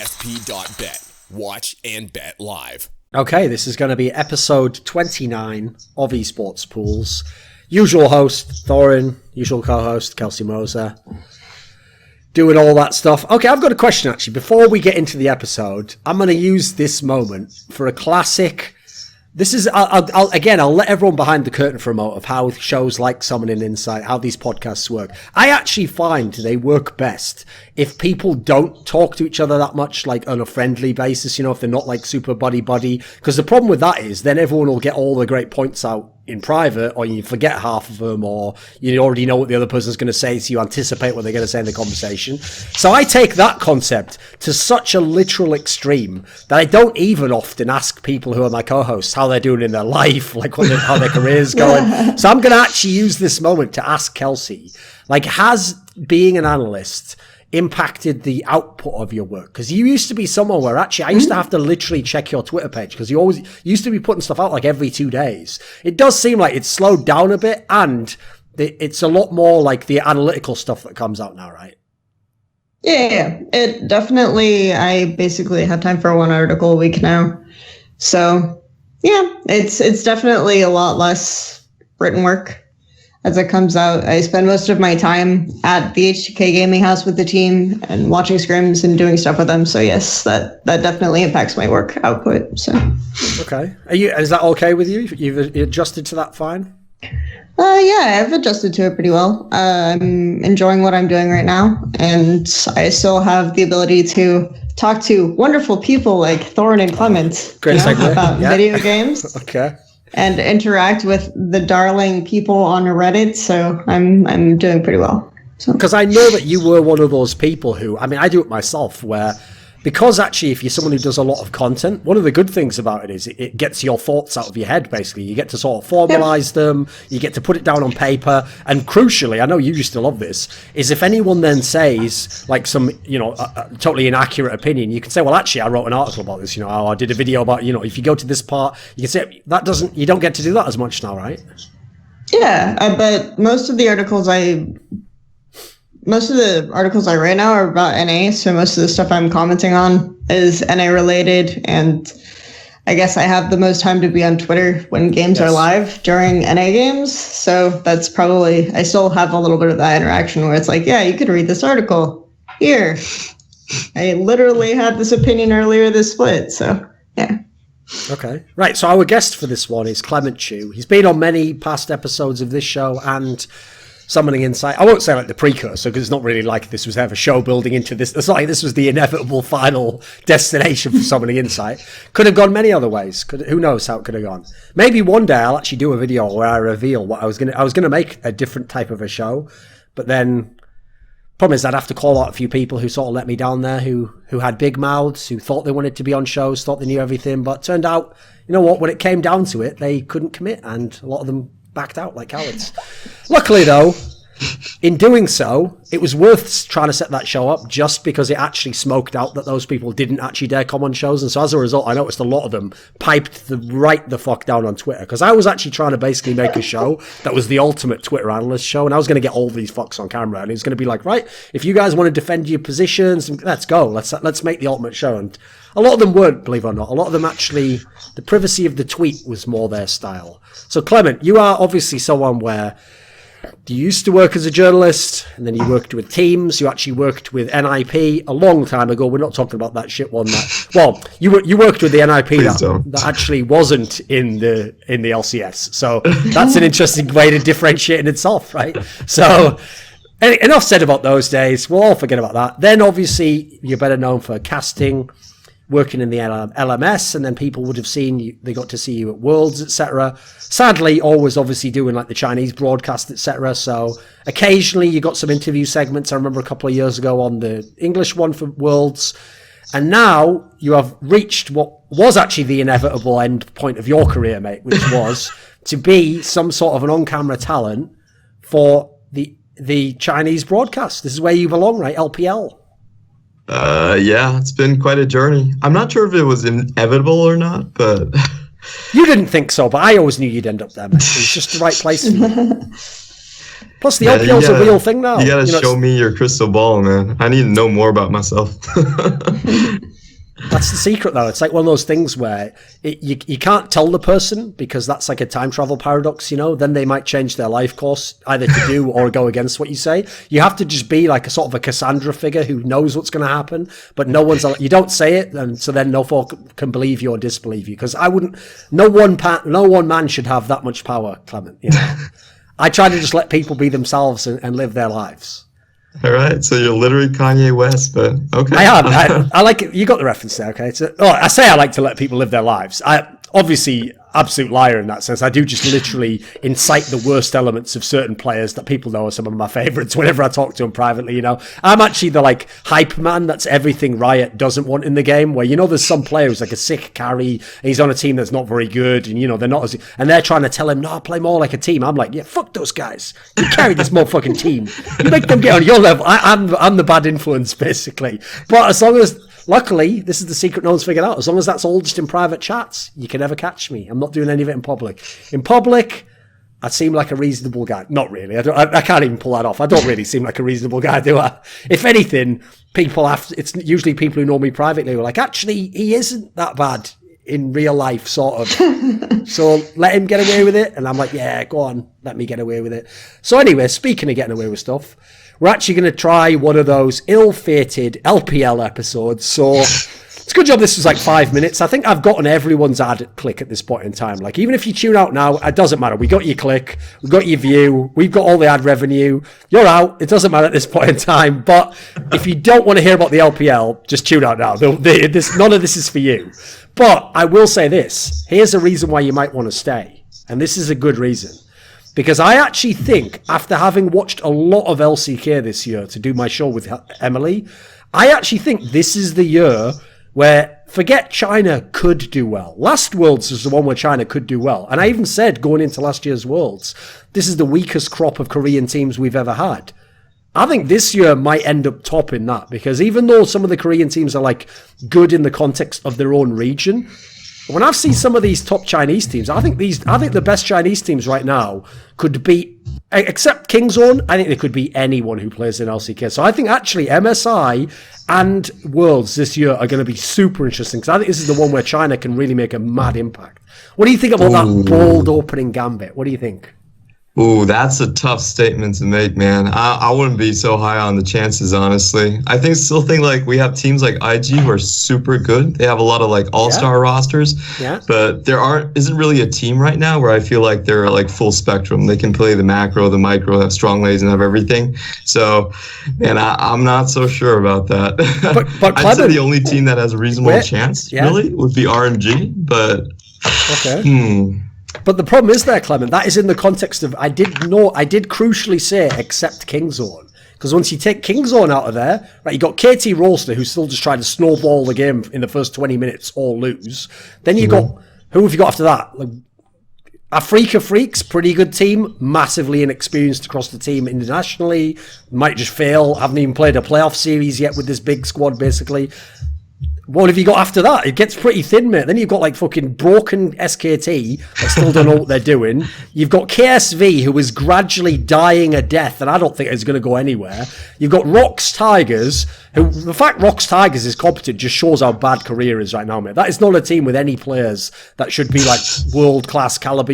ESP.bet. Watch and bet live. Okay, this is going to be episode 29 of Esports Pools. Usual host, Thorin. Usual co-host, Kelsey Moser. Doing all that stuff. Okay, I've got a question, actually. Before we get into the episode, I'm going to use this moment for a classic... This is, I'll let everyone behind the curtain for a moment of how shows like Summoning Insight, how these podcasts work. I actually find they work best if people don't talk to each other that much, like on a friendly basis, you know, if they're not like super buddy-buddy. Because the problem with that is then everyone will get all the great points out in private, or you forget half of them, or you already know what the other person's going to say, so you anticipate what they're going to say in the conversation. So I take that concept to such a literal extreme that I don't even often ask people who are my co-hosts how they're doing in their life, like how their career's going. So I'm going to actually use this moment to ask Kelsey, like, has being an analyst impacted the output of your work? Because you used to be someone where actually I used to have to literally check your Twitter page because you always used to be putting stuff out like every 2 days. It does seem like it's slowed down a bit, and it's a lot more like the analytical stuff that comes out now, right? Yeah, it definitely, I basically have time for one article a week now. So yeah, it's definitely a lot less written work as it comes out. I spend most of my time at the TGreb gaming house with the team and watching scrims and doing stuff with them. So yes, that definitely impacts my work output. So okay, is that okay with you? You've adjusted to that fine? Yeah, I've adjusted to it pretty well. I'm enjoying what I'm doing right now, and I still have the ability to talk to wonderful people like Thorin and Clement about video games. Okay. And interact with the darling people on Reddit, so I'm doing pretty well. Because I know that you were one of those people who, I mean, I do it myself, where, because actually if you're someone who does a lot of content, one of the good things about it is it gets your thoughts out of your head, basically. You get to sort of formalize them, you get to put it down on paper, and crucially, I know you used to love this, is if anyone then says, like, some, you know, totally inaccurate opinion, you can say, well, actually, I wrote an article about this, you know, I did a video about, you know, if you go to this part, you can say, you don't get to do that as much now, right? Yeah, but most of the articles I write now are about NA, so most of the stuff I'm commenting on is NA related, and I guess I have the most time to be on Twitter when games are live during NA games, so that's probably, I still have a little bit of that interaction where it's like, yeah, you could read this article. Here. I literally had this opinion earlier this split, so yeah. Okay. Right, so our guest for this one is Clement Chu. He's been on many past episodes of this show and Summoning Insight. I won't say like the precursor, because it's not really like this was ever show building into this. It's not like this was the inevitable final destination for Summoning Insight. Could have gone many other ways. Who knows how it could have gone. Maybe one day I'll actually do a video where I reveal what I was gonna make a different type of a show, but then problem is I'd have to call out a few people who sort of let me down there, who had big mouths, who thought they wanted to be on shows, thought they knew everything, but turned out, you know what, when it came down to it, they couldn't commit, and a lot of them backed out like cowards. Luckily, though, in doing so, it was worth trying to set that show up just because it actually smoked out that those people didn't actually dare come on shows. And so as a result, I noticed a lot of them piped right the fuck down on Twitter, because I was actually trying to basically make a show that was the ultimate Twitter analyst show, and I was going to get all these fucks on camera, and it was going to be like, right, if you guys want to defend your positions, let's go. Let's make the ultimate show. And a lot of them weren't, believe it or not. A lot of them actually, the privacy of the tweet was more their style. So Clement, you are obviously someone where you used to work as a journalist, and then you worked with teams. You actually worked with NIP a long time ago. We're not talking about that shit one. You worked with the NIP that actually wasn't in the LCS. So that's an interesting way to differentiate in itself, right? So enough said about those days. We'll all forget about that. Then obviously you're better known for casting, working in the LMS, and then people would have seen you, they got to see you at Worlds, etc. Sadly, always obviously doing like the Chinese broadcast, etc. So occasionally you got some interview segments. I remember a couple of years ago on the English one for Worlds, and now you have reached what was actually the inevitable end point of your career, mate, which was to be some sort of an on-camera talent for the Chinese broadcast. This is where you belong, right? LPL. Yeah, it's been quite a journey. I'm not sure if it was inevitable or not, but you didn't think so, but I always knew you'd end up there, mate. It was just the right place for you. Plus, the LPL's a real thing now. You gotta show me your crystal ball, man. I need to know more about myself. That's the secret, though. It's like one of those things where you can't tell the person because that's like a time travel paradox, Then they might change their life course either to do or go against what you say. You have to just be like a sort of a Cassandra figure who knows what's going to happen, but you don't say it, and so then no folk can believe you or disbelieve you. Because no one man should have that much power, Clement. I try to just let people be themselves and live their lives. All right, so you're literally Kanye West, but okay. I am. I like it. You got the reference there, okay? I say I like to let people live their lives. Obviously, absolute liar in that sense. I do just literally incite the worst elements of certain players that people know are some of my favourites whenever I talk to them privately, I'm actually the hype man. That's everything Riot doesn't want in the game, where there's some player who's like a sick carry, and he's on a team that's not very good, and they're not as, and they're trying to tell him, no, play more like a team. I'm like, yeah, fuck those guys. You carry this motherfucking team. You make them get on your level. I'm the bad influence, basically. But as long as, luckily, this is the secret no one's figured out. As long as that's all just in private chats, you can never catch me. I'm not doing any of it in public. In public, I seem like a reasonable guy. Not really. I can't even pull that off. I don't really seem like a reasonable guy, do I? If anything, it's usually people who know me privately who are like, actually, he isn't that bad in real life, sort of. So let him get away with it. And I'm like, yeah, go on, let me get away with it. So anyway, speaking of getting away with stuff, we're actually going to try one of those ill-fated LPL episodes. So it's a good job this was like 5 minutes. I think I've gotten everyone's ad click at this point in time. Like, even if you tune out now, it doesn't matter. We got your click, we got your view, we've got all the ad revenue. You're out. It doesn't matter at this point in time. But if you don't want to hear about the LPL, just tune out now. None of this is for you. But I will say this. Here's a reason why you might want to stay. And this is a good reason. Because I actually think, after having watched a lot of LCK this year to do my show with Emily, I actually think this is the year where, forget China could do well. Last Worlds was the one where China could do well. And I even said, going into last year's Worlds, this is the weakest crop of Korean teams we've ever had. I think this year might end up topping that, because even though some of the Korean teams are good in the context of their own region, when I've seen some of these top Chinese teams, I think the best Chinese teams right now could beat, except Kingzone, I think they could beat anyone who plays in LCK. So I think actually MSI and Worlds this year are going to be super interesting, because I think this is the one where China can really make a mad impact. What do you think about that bold opening gambit? What do you think? Ooh, that's a tough statement to make, man. I wouldn't be so high on the chances, honestly. I still think we have teams like IG who are super good. They have a lot of all-star rosters. Yeah. But there isn't really a team right now where I feel like they're full spectrum. They can play the macro, the micro, have strong lanes, and have everything. So, man, I'm not so sure about that. But I'd say the only team that has a reasonable chance really would be RNG. But okay. But the problem is there, Clement, that is in the context of, I did crucially say except Kingzone. Because once you take Kingzone out of there, right, you got KT Roaster, who's still just trying to snowball the game in the first 20 minutes or lose. Then you got, who have you got after that? Afrika Freaks, pretty good team, massively inexperienced across the team internationally, might just fail, haven't even played a playoff series yet with this big squad, basically. What have you got after that? It gets pretty thin, mate. Then you've got fucking broken SKT that still don't know what they're doing. You've got KSV, who is gradually dying a death, and I don't think it's going to go anywhere. You've got Rox Tigers, who, the fact Rox Tigers is competent just shows how bad Korea is right now, mate. That is not a team with any players that should be world-class caliber,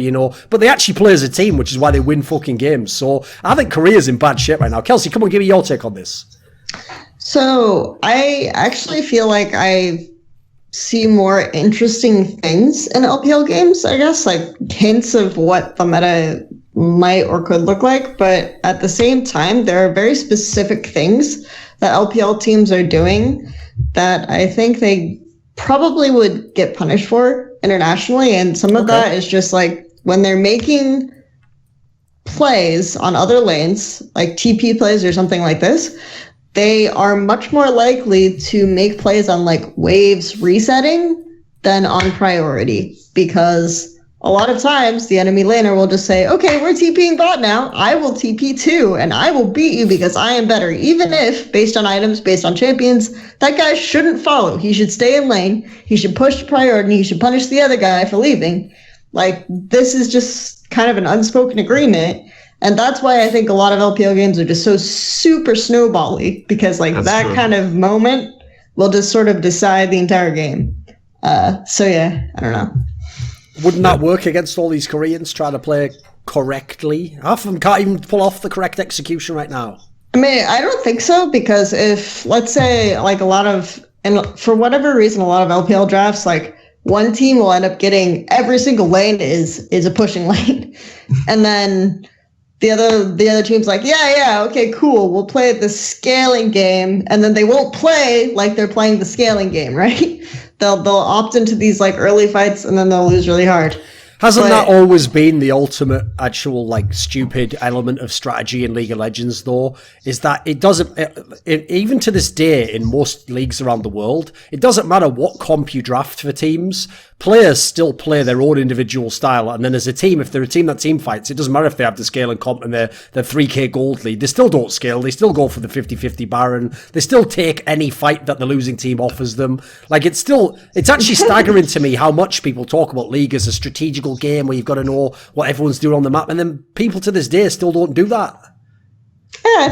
but they actually play as a team, which is why they win fucking games. So I think Korea's in bad shape right now. Kelsey, come on, give me your take on this. So I actually feel like I see more interesting things in LPL games, I guess, hints of what the meta might or could look like. But at the same time, there are very specific things that LPL teams are doing that I think they probably would get punished for internationally. And some of that is just when they're making plays on other lanes, like TP plays or something like this, they are much more likely to make plays on waves resetting than on priority, because a lot of times the enemy laner will just say, okay, we're TPing bot now. I will TP too, and I will beat you because I am better. Even if, based on items, based on champions, that guy shouldn't follow. He should stay in lane. He should push to priority. He should punish the other guy for leaving. This is just kind of an unspoken agreement. And that's why I think a lot of LPL games are just so super snowbally, because like That's true. kind of moment will just sort of decide the entire game. So yeah, I don't know. Wouldn't that work against all these Koreans trying to play correctly? Half of them can't even pull off the correct execution right now. I mean, I don't think so, because if, let's say, like and for whatever reason, a lot of LPL drafts, like one team will end up getting every single lane is a pushing lane. And then the other team's like, yeah, okay, cool, we'll play the scaling game. And then they won't play like they're playing the scaling game, right? They'll opt into these like early fights, and then they'll lose really hard. Hasn't that always been the ultimate actual like stupid element of strategy in League of Legends though? Is that it doesn't, even to this day in most leagues around the world, it doesn't matter what comp you draft for teams, players still play their own individual style, and then as a team, if they're a team that team fights, it doesn't matter if they have the scale and comp and their 3k gold lead, they still don't scale, they still go for the 50-50 Baron, they still take any fight that the losing team offers them. Like it's actually staggering to me how much people talk about League as a strategical game where you've got to know what everyone's doing on the map, and then people to this day still don't do that. Yeah, I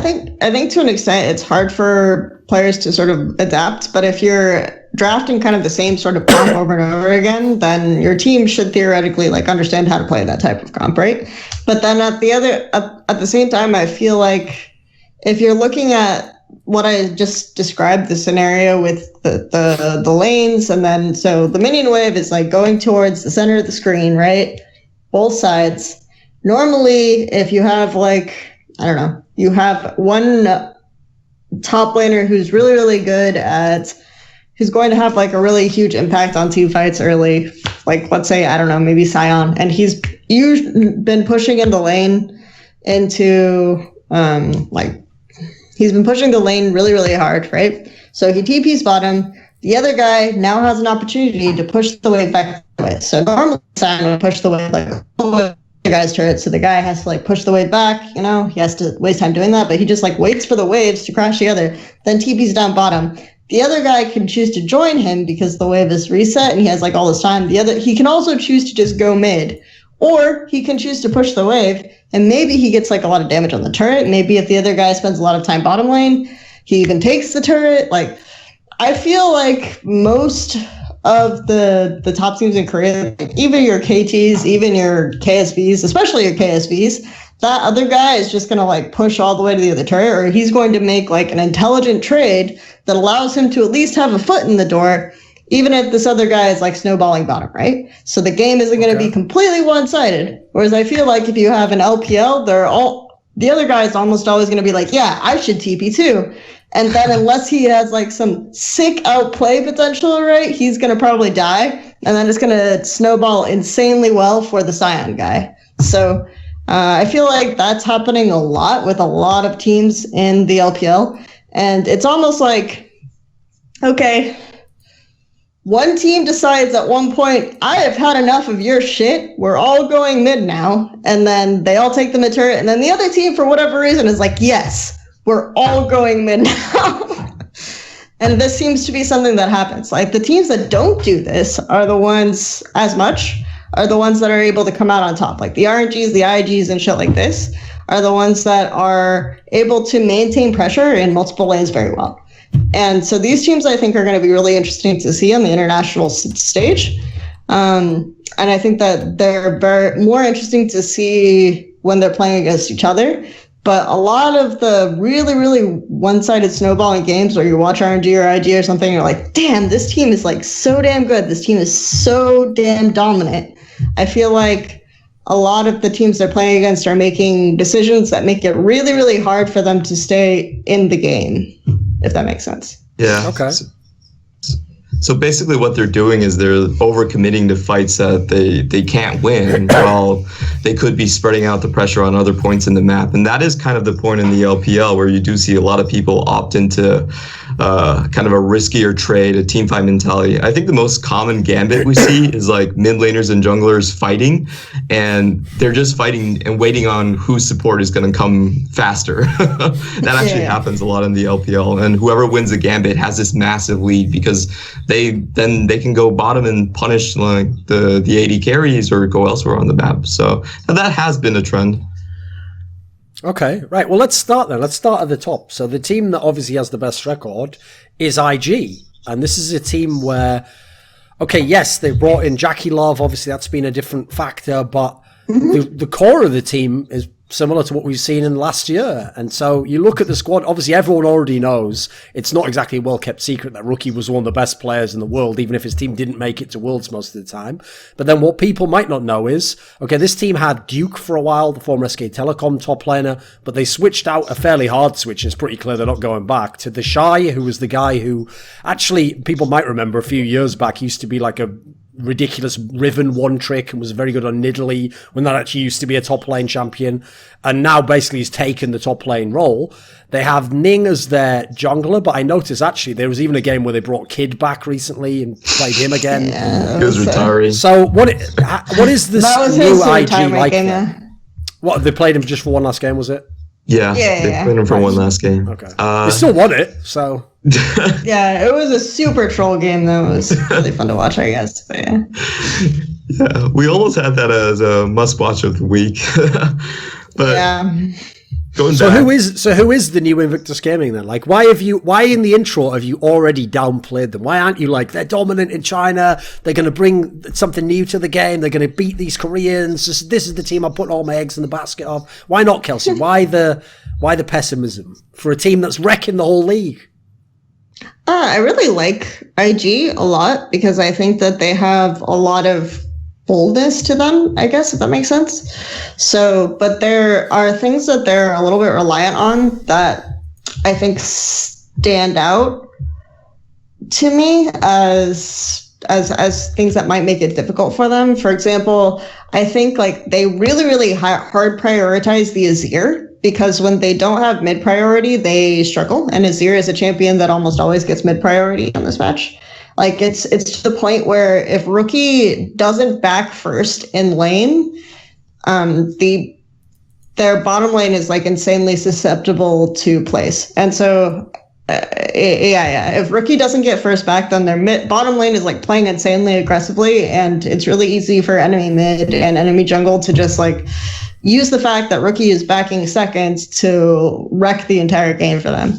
think to an extent it's hard for players to sort of adapt, but if you're drafting kind of the same sort of comp over and over again, then your team should theoretically like understand how to play that type of comp, right? But then at the same time, I feel like if you're looking at what I just described, the scenario with the lanes, and then so the minion wave is like going towards the center of the screen, right? Both sides. Normally, if you have like, I don't know, you have one top laner who's really, really good at, who's going to have like a really huge impact on team fights early, like let's say, I don't know, maybe Sion, and he's been pushing in the lane into he's been pushing the lane really, really hard, right? So he TP's bottom. The other guy now has an opportunity to push the wave back away. So normally Sion would push the wave like the guy's turret, so the guy has to like push the wave back, you know, he has to waste time doing that, but he just like waits for the waves to crash together, then TP's down bottom. The other guy can choose to join him because the wave is reset and he has like all this time. He can also choose to just go mid, or he can choose to push the wave, and maybe he gets like a lot of damage on the turret. Maybe if the other guy spends a lot of time bottom lane, he even takes the turret. Like, I feel like most of the top teams in Korea, even your KTs, even your KSVs, especially your KSVs, that other guy is just going to like push all the way to the other turret, or he's going to make like an intelligent trade that allows him to at least have a foot in the door, even if this other guy is like snowballing bottom, right? So the game isn't going to be completely one-sided. Whereas I feel like if you have an LPL, the other guy is almost always going to be like, yeah, I should TP too. And then unless he has like some sick outplay potential, right, he's going to probably die. And then it's going to snowball insanely well for the Sion guy. So I feel like that's happening a lot with a lot of teams in the LPL. And it's almost like, okay, one team decides at one point, I have had enough of your shit. We're all going mid now. And then they all take the mid turret. And then the other team, for whatever reason, is like, yes, we're all going mid now. And this seems to be something that happens. Like the teams that don't do this are the ones are the ones that are able to come out on top. Like the RNGs, the IGs, and shit like this are the ones that are able to maintain pressure in multiple lanes very well. And so these teams, I think, are going to be really interesting to see on the international stage. And I think that they're more interesting to see when they're playing against each other. But a lot of the really, really one-sided snowballing games where you watch RNG or IG or something, you're like, damn, this team is like so damn good. This team is so damn dominant. I feel like a lot of the teams they're playing against are making decisions that make it really, really hard for them to stay in the game, if that makes sense. Yeah. Okay. So basically what they're doing is they're overcommitting to fights that they can't win while they could be spreading out the pressure on other points in the map. And that is kind of the point in the LPL where you do see a lot of people opt into kind of a riskier trade, a team fight mentality. I think the most common gambit we see is like mid laners and junglers fighting, and they're just fighting and waiting on whose support is going to come faster. That actually happens a lot in the LPL, and whoever wins the gambit has this massive lead because they can go bottom and punish like the AD carries or go elsewhere on the map. So that has been a trend. Okay, right. Well, let's start then. Let's start at the top. So the team that obviously has the best record is IG. And this is a team where, okay, yes, they brought in Jackie Love. Obviously, that's been a different factor. But the core of the team is similar to what we've seen in last year. And so you look at the squad, obviously everyone already knows it's not exactly a well-kept secret that Rookie was one of the best players in the world, even if his team didn't make it to Worlds most of the time. But then what people might not know is, okay, this team had Duke for a while, the former SK Telecom top laner, but they switched out a fairly hard switch, and it's pretty clear they're not going back, to the Shy, who was the guy who, actually, people might remember a few years back, used to be like a ridiculous Riven one trick and was very good on Nidalee when that actually used to be a top lane champion, and now basically he's taken the top lane role. They have Ning as their jungler, but I noticed actually there was even a game where they brought Kid back recently and played him again. He was retiring. So what is this new IG like? What, they played him just for one last game, was it? Yeah, they played him for one last game. Okay. They still won it, so. Yeah, it was a super troll game though. It was really fun to watch, I guess. But yeah. Yeah, we almost had that as a must-watch of the week. But yeah. So who is the new Invictus Gaming then? Like, why in the intro have you already downplayed them? Why aren't you like, they're dominant in China, they're going to bring something new to the game, they're going to beat these Koreans, this is the team I'm putting all my eggs in the basket of? Why not, Kelsey? Why the pessimism for a team that's wrecking the whole league? I really like IG a lot because I think that they have a lot of boldness to them, I guess, if that makes sense. So, but there are things that they're a little bit reliant on that I think stand out to me as things that might make it difficult for them. For example, I think like they really hard prioritize the Azir, because when they don't have mid priority, they struggle. And Azir is a champion that almost always gets mid priority on this match. Like it's to the point where if Rookie doesn't back first in lane, their bottom lane is like insanely susceptible to place. And so, if Rookie doesn't get first back, then their bottom lane is like playing insanely aggressively, and it's really easy for enemy mid and enemy jungle to just like use the fact that Rookie is backing second to wreck the entire game for them.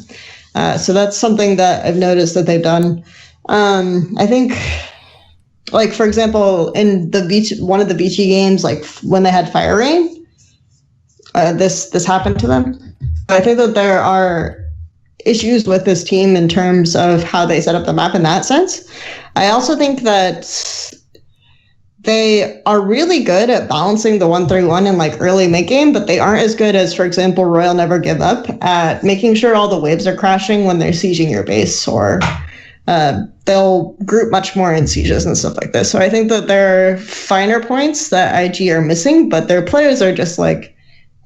So that's something that I've noticed that they've done. I think, like, for example, in one of the Beachy games, like when they had Fire Rain, this happened to them. I think that there are issues with this team in terms of how they set up the map in that sense. I also think that they are really good at balancing the 1-3-1 in like early mid game, but they aren't as good as, for example, Royal Never Give Up at making sure all the waves are crashing when they're sieging your base, or they'll group much more in sieges and stuff like this. So I think that there are finer points that IG are missing, but their players are just like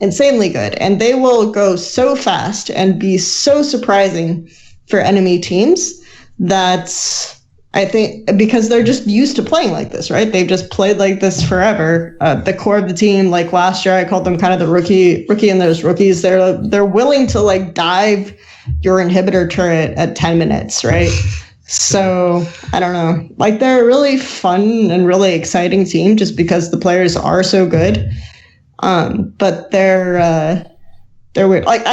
insanely good, and they will go so fast and be so surprising for enemy teams that I think, because they're just used to playing like this, right? They've just played like this forever. The core of the team, like last year, I called them kind of the rookie and those rookies. They're willing to like dive your inhibitor turret at 10 minutes, right? So I don't know, like they're a really fun and really exciting team just because the players are so good. But they're weird. Like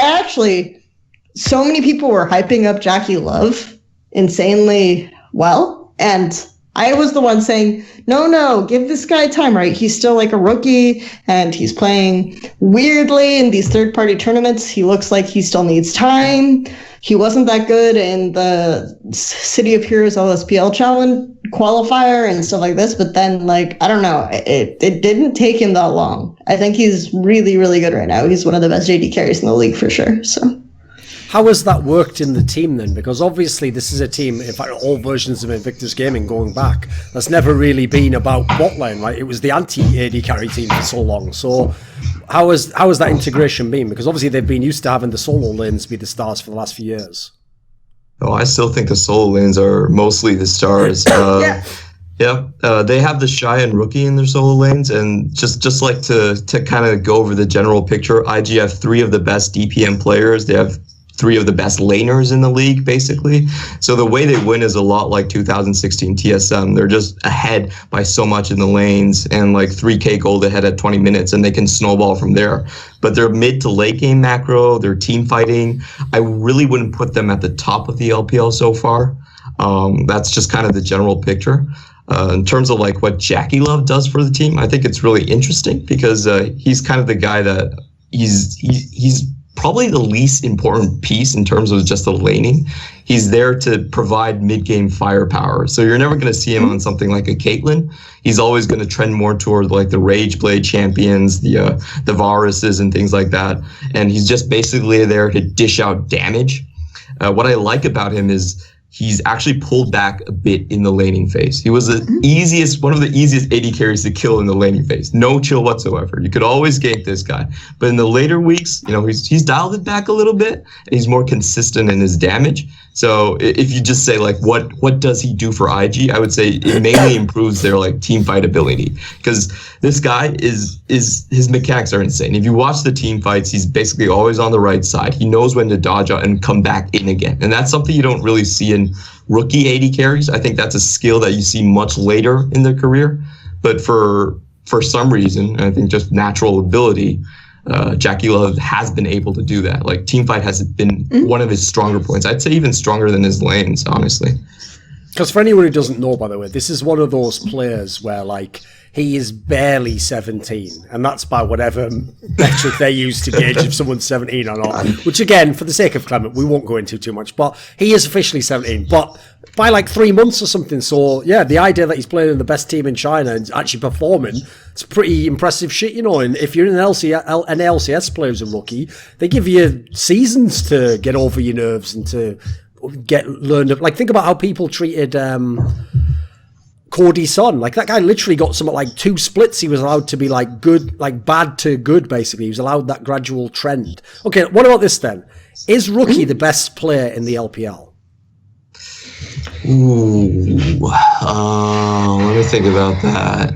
so many people were hyping up Jackie Love insanely well, and I was the one saying, no, give this guy time, right? He's still like a rookie, and he's playing weirdly in these third-party tournaments. He looks like he still needs time. He wasn't that good in the City of Heroes LSPL challenge qualifier and stuff like this, but then, like, I don't know, it didn't take him that long. I think he's really, really good right now. He's one of the best JD carries in the league for sure, so... How has that worked in the team then? Because obviously this is a team, in fact all versions of Invictus Gaming going back, that's never really been about bot lane, right? It was the anti-AD carry team for so long. So how has that integration been? Because obviously they've been used to having the solo lanes be the stars for the last few years. Oh, I still think the solo lanes are mostly the stars. Yeah, they have the Shy and Rookie in their solo lanes, and just like to kind of go over the general picture, IG have 3 of the best DPM players. They have three of the best laners in the league, basically. So the way they win is a lot like 2016 TSM. They're just ahead by so much in the lanes and like 3k gold ahead at 20 minutes, and they can snowball from there. But they're mid to late game macro, they're team fighting. I really wouldn't put them at the top of the LPL so far. That's just kind of the general picture. In terms of like what JackeyLove does for the team, I think it's really interesting because he's kind of the guy that he's probably the least important piece in terms of just the laning. He's there to provide mid-game firepower. So you're never going to see him on something like a Caitlyn. He's always going to trend more toward like the Rageblade champions, the Varuses and things like that. And he's just basically there to dish out damage. What I like about him is he's actually pulled back a bit in the laning phase. He was one of the easiest AD carries to kill in the laning phase. No chill whatsoever. You could always gank this guy. But in the later weeks, he's dialed it back a little bit, and he's more consistent in his damage. So if you just say like what does he do for IG, I would say it mainly improves their like team fight ability, because this guy is his mechanics are insane. If you watch the team fights, he's basically always on the right side. He knows when to dodge out and come back in again, and that's something you don't really see in rookie AD carries. I think that's a skill that you see much later in their career, but for some reason, I think just natural ability, JackeyLove has been able to do that. Like teamfight has been one of his stronger points. I'd say even stronger than his lanes, honestly. Because for anyone who doesn't know, by the way, this is one of those players where like he is barely 17, and that's by whatever metric they use to gauge if someone's 17 or not. Which again, for the sake of Clement, we won't go into too much, but he is officially 17. But by like 3 months or something. So yeah, the idea that he's playing in the best team in China and actually performing, it's pretty impressive shit, And if you're an LCS player who's a rookie, they give you seasons to get over your nerves and to learn. Like think about how people treated Cordy Son. Like that guy literally got something like 2 splits. He was allowed to be like good, like bad to good, basically. He was allowed that gradual trend. Okay, what about this then? Is Rookie the best player in the LPL? Ooh, let me think about that.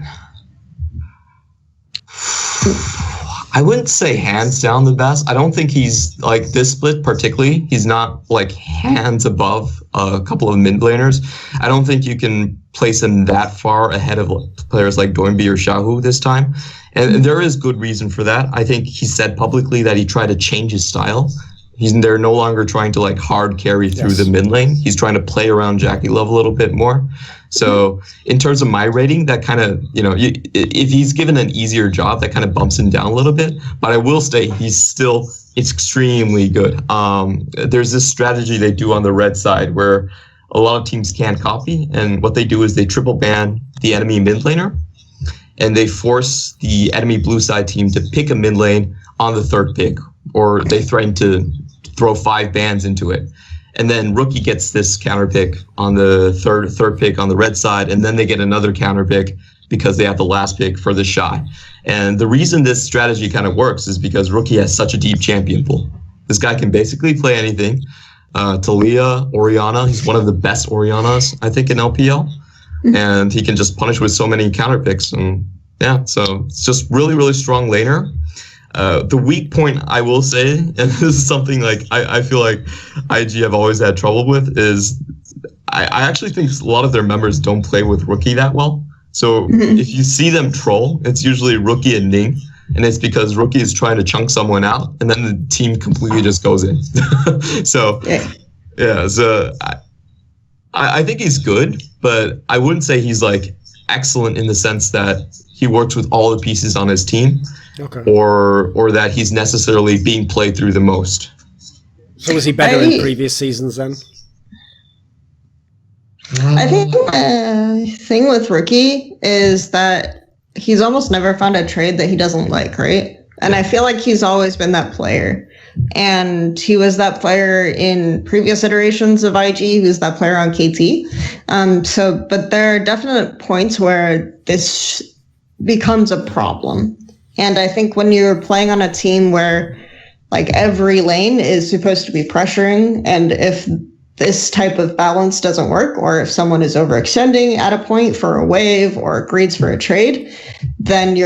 I wouldn't say hands down the best. I don't think he's like this split particularly. He's not like hands above a couple of mid laners. I don't think you can place him that far ahead of players like Doinby or Shahu this time. And there is good reason for that. I think he said publicly that he tried to change his style. They're no longer trying to like hard carry through the mid lane. He's trying to play around JackeyLove a little bit more. So in terms of my rating, that kind of, if he's given an easier job, that kind of bumps him down a little bit. But I will say he's still extremely good. There's this strategy they do on the red side where a lot of teams can't copy. And what they do is they triple ban the enemy mid laner, and they force the enemy blue side team to pick a mid lane on the 3rd pick, or they threaten to throw 5 bans into it. And then Rookie gets this counter pick on the third pick on the red side, and then they get another counter pick because they have the last pick for the shot. And the reason this strategy kind of works is because Rookie has such a deep champion pool. This guy can basically play anything. Talia, Orianna, he's one of the best Oriannas, I think, in LPL. And he can just punish with so many counter picks. And yeah, so it's just really, really strong laner. The weak point I will say, and this is something like I feel like IG have always had trouble with, is I actually think a lot of their members don't play with Rookie that well. So if you see them troll, it's usually Rookie and Ning, and it's because Rookie is trying to chunk someone out, and then the team completely just goes in. So I think he's good, but I wouldn't say he's like excellent in the sense that he works with all the pieces on his team. Okay. Or that he's necessarily being played through the most. So was he better in previous seasons then? I think the thing with Rookie is that he's almost never found a trade that he doesn't like, right? And I feel like he's always been that player. And he was that player in previous iterations of IG. He was that player on KT. But there are definite points where this becomes a problem. And I think when you're playing on a team where like every lane is supposed to be pressuring, and if this type of balance doesn't work, or if someone is overextending at a point for a wave or greeds for a trade, then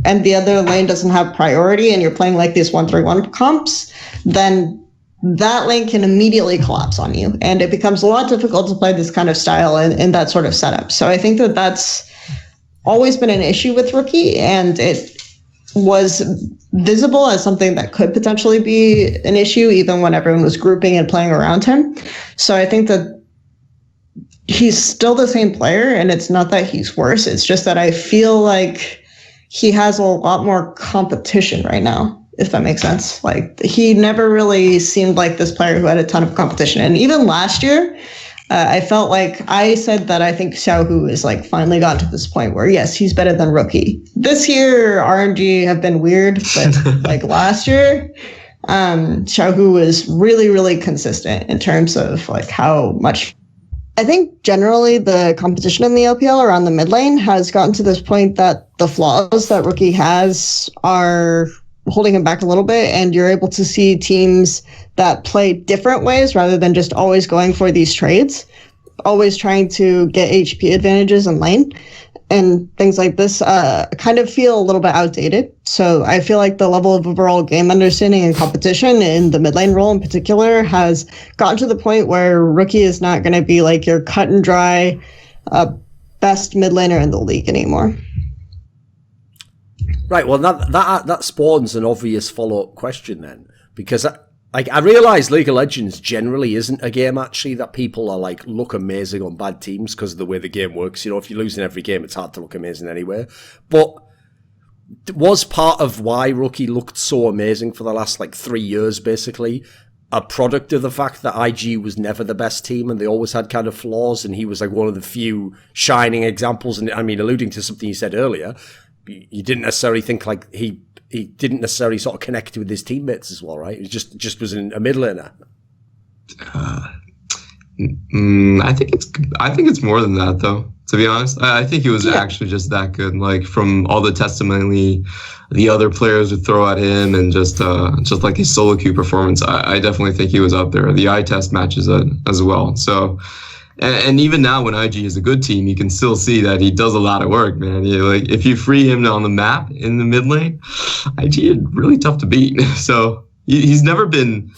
and the other lane doesn't have priority and you're playing like these 1-3-1 comps, then that lane can immediately collapse on you, and it becomes a lot difficult to play this kind of style in that sort of setup. So I think that that's always been an issue with Rookie, and it was visible as something that could potentially be an issue even when everyone was grouping and playing around him. So I think that he's still the same player, and it's not that he's worse. It's just that I feel like he has a lot more competition right now, if that makes sense. Like, he never really seemed like this player who had a ton of competition. And even last year, I felt like I said that I think Xiaohu is like finally gotten to this point where, yes, he's better than Rookie. This year, RNG have been weird, but like last year, Xiaohu was really, really consistent in terms of like how much. I think generally the competition in the LPL around the mid lane has gotten to this point that the flaws that Rookie has are holding him back a little bit, and you're able to see teams that play different ways rather than just always going for these trades, always trying to get HP advantages in lane and things like this kind of feel a little bit outdated. So I feel like the level of overall game understanding and competition in the mid lane role in particular has gotten to the point where Rookie is not going to be like your cut and dry best mid laner in the league anymore. Right, well, that spawns an obvious follow-up question then, because I realise League of Legends generally isn't a game, actually, that people are like, look amazing on bad teams because of the way the game works. You know, if you're losing every game, it's hard to look amazing anyway. But was part of why Rookie looked so amazing for the last, like, 3 years, basically, a product of the fact that IG was never the best team and they always had kind of flaws, and he was like one of the few shining examples? And I mean, alluding to something you said earlier, you didn't necessarily think like he didn't necessarily sort of connect with his teammates as well, right? He just was a mid laner. I think it's more than that, though. To be honest, I think he was actually just that good. Like, from all the testimony the other players would throw at him, and just like his solo queue performance, I definitely think he was up there. The eye test matches as well. So. And even now, when IG is a good team, you can still see that he does a lot of work, man. Like, if you free him on the map in the mid lane, IG is really tough to beat. So he's never been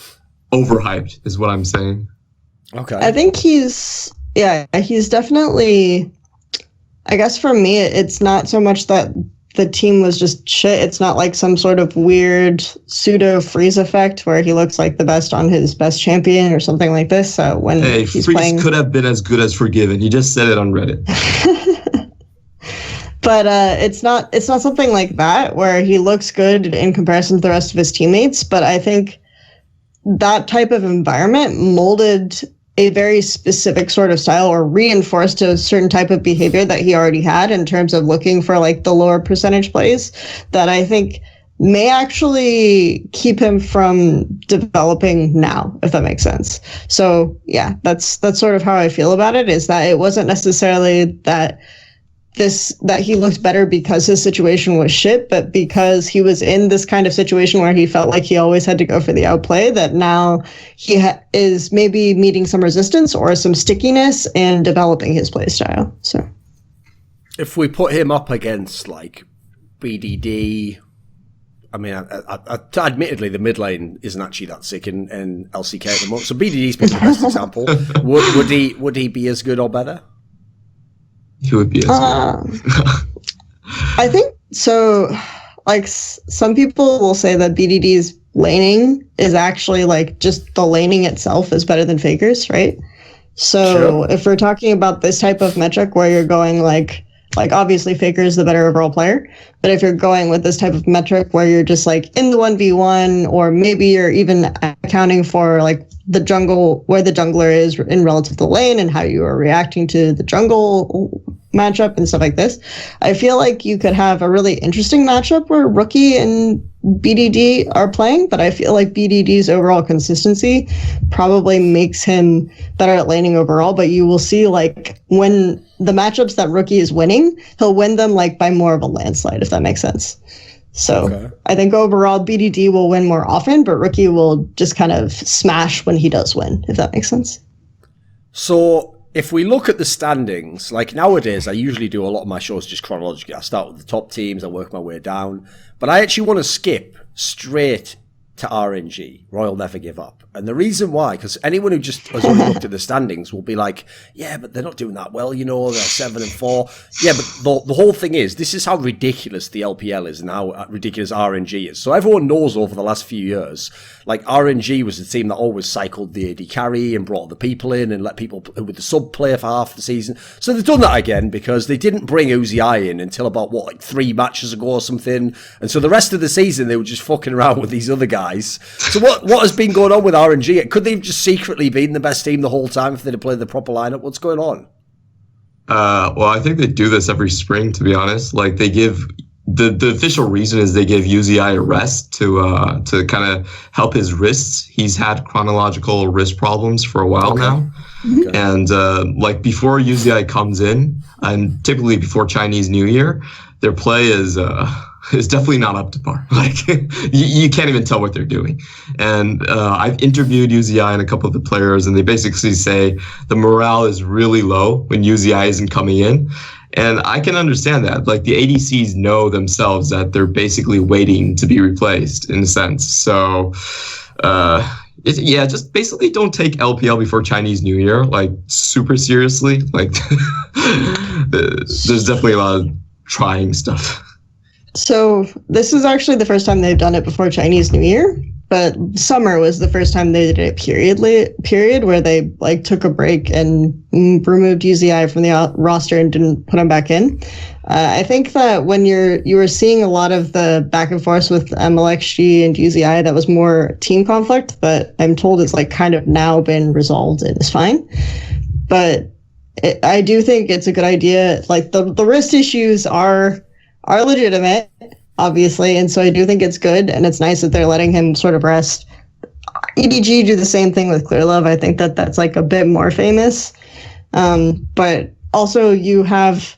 overhyped, is what I'm saying. Okay. I think he's definitely, I guess for me, it's not so much that the team was just shit. It's not like some sort of weird pseudo freeze effect where he looks like the best on his best champion or something like this. So when he's freeze playing, could have been as good as Forgiven. He just said it on Reddit. But it's not something like that where he looks good in comparison to the rest of his teammates. But I think that type of environment molded a very specific sort of style, or reinforced a certain type of behavior that he already had in terms of looking for like the lower percentage plays, that I think may actually keep him from developing now, if that makes sense. So yeah, that's sort of how I feel about it, is that it wasn't necessarily that he looked better because his situation was shit, but because he was in this kind of situation where he felt like he always had to go for the outplay, that now he is maybe meeting some resistance or some stickiness in developing his play style. So if we put him up against like BDD, I mean, admittedly, the mid lane isn't actually that sick in LCK at the moment. So BDD's probably the best example. Would he be as good or better? He would be as good. I think so. Like, some people will say that BDD's laning is actually like just the laning itself is better than Faker's, right? So if we're talking about this type of metric where you're going like obviously Faker is the better overall player, but if you're going with this type of metric where you're just like in the 1v1, or maybe you're even accounting for like the jungle, where the jungler is in relative to the lane and how you are reacting to the jungle matchup and stuff like this, I feel like you could have a really interesting matchup where Rookie and BDD are playing, but I feel like BDD's overall consistency probably makes him better at laning overall. But you will see, like, when the matchups that Rookie is winning, he'll win them like by more of a landslide, if that makes sense. So I think overall BDD will win more often, but Rookie will just kind of smash when he does win, if that makes sense. So if we look at the standings, like nowadays, I usually do a lot of my shows just chronologically. I start with the top teams, I work my way down. But I actually want to skip straight to RNG, Royal Never Give Up. And the reason why, because anyone who just has only looked at the standings will be like, yeah, but they're not doing that well, they're 7-4. Yeah, but the whole thing is, this is how ridiculous the LPL is and how ridiculous RNG is. So everyone knows over the last few years, like RNG was the team that always cycled the AD carry and brought the people in and let people with the sub play for half the season. So they've done that again because they didn't bring Uzi in until about, 3 matches ago or something. And so the rest of the season, they were just fucking around with these other guys. So what has been going on with RNG? Could they have just secretly been the best team the whole time if they'd have played the proper lineup? What's going on? Well, I think they do this every spring, to be honest. Like, they give the official reason is they give UZI a rest to kind of help his wrists. He's had chronological wrist problems for a while now. Okay. And like before UZI comes in, and typically before Chinese New Year, their play is definitely not up to par. Like you can't even tell what they're doing. And I've interviewed UZI and a couple of the players, and they basically say the morale is really low when UZI isn't coming in. And I can understand that. Like, the ADCs know themselves that they're basically waiting to be replaced in a sense. So, just basically don't take LPL before Chinese New Year, like, super seriously. Like, there's definitely a lot of trying stuff. So this is actually the first time they've done it before Chinese New Year, but summer was the first time they did it period where they like took a break and removed UZI from the roster and didn't put him back in. I think that when you were seeing a lot of the back and forth with MLXG and UZI, that was more team conflict, but I'm told it's like kind of now been resolved and it's fine. But I do think it's a good idea. Like the wrist issues are legitimate, obviously, and so I do think it's good, and it's nice that they're letting him sort of rest. EDG do the same thing with Clear Love. I think that that's like a bit more famous. But also you have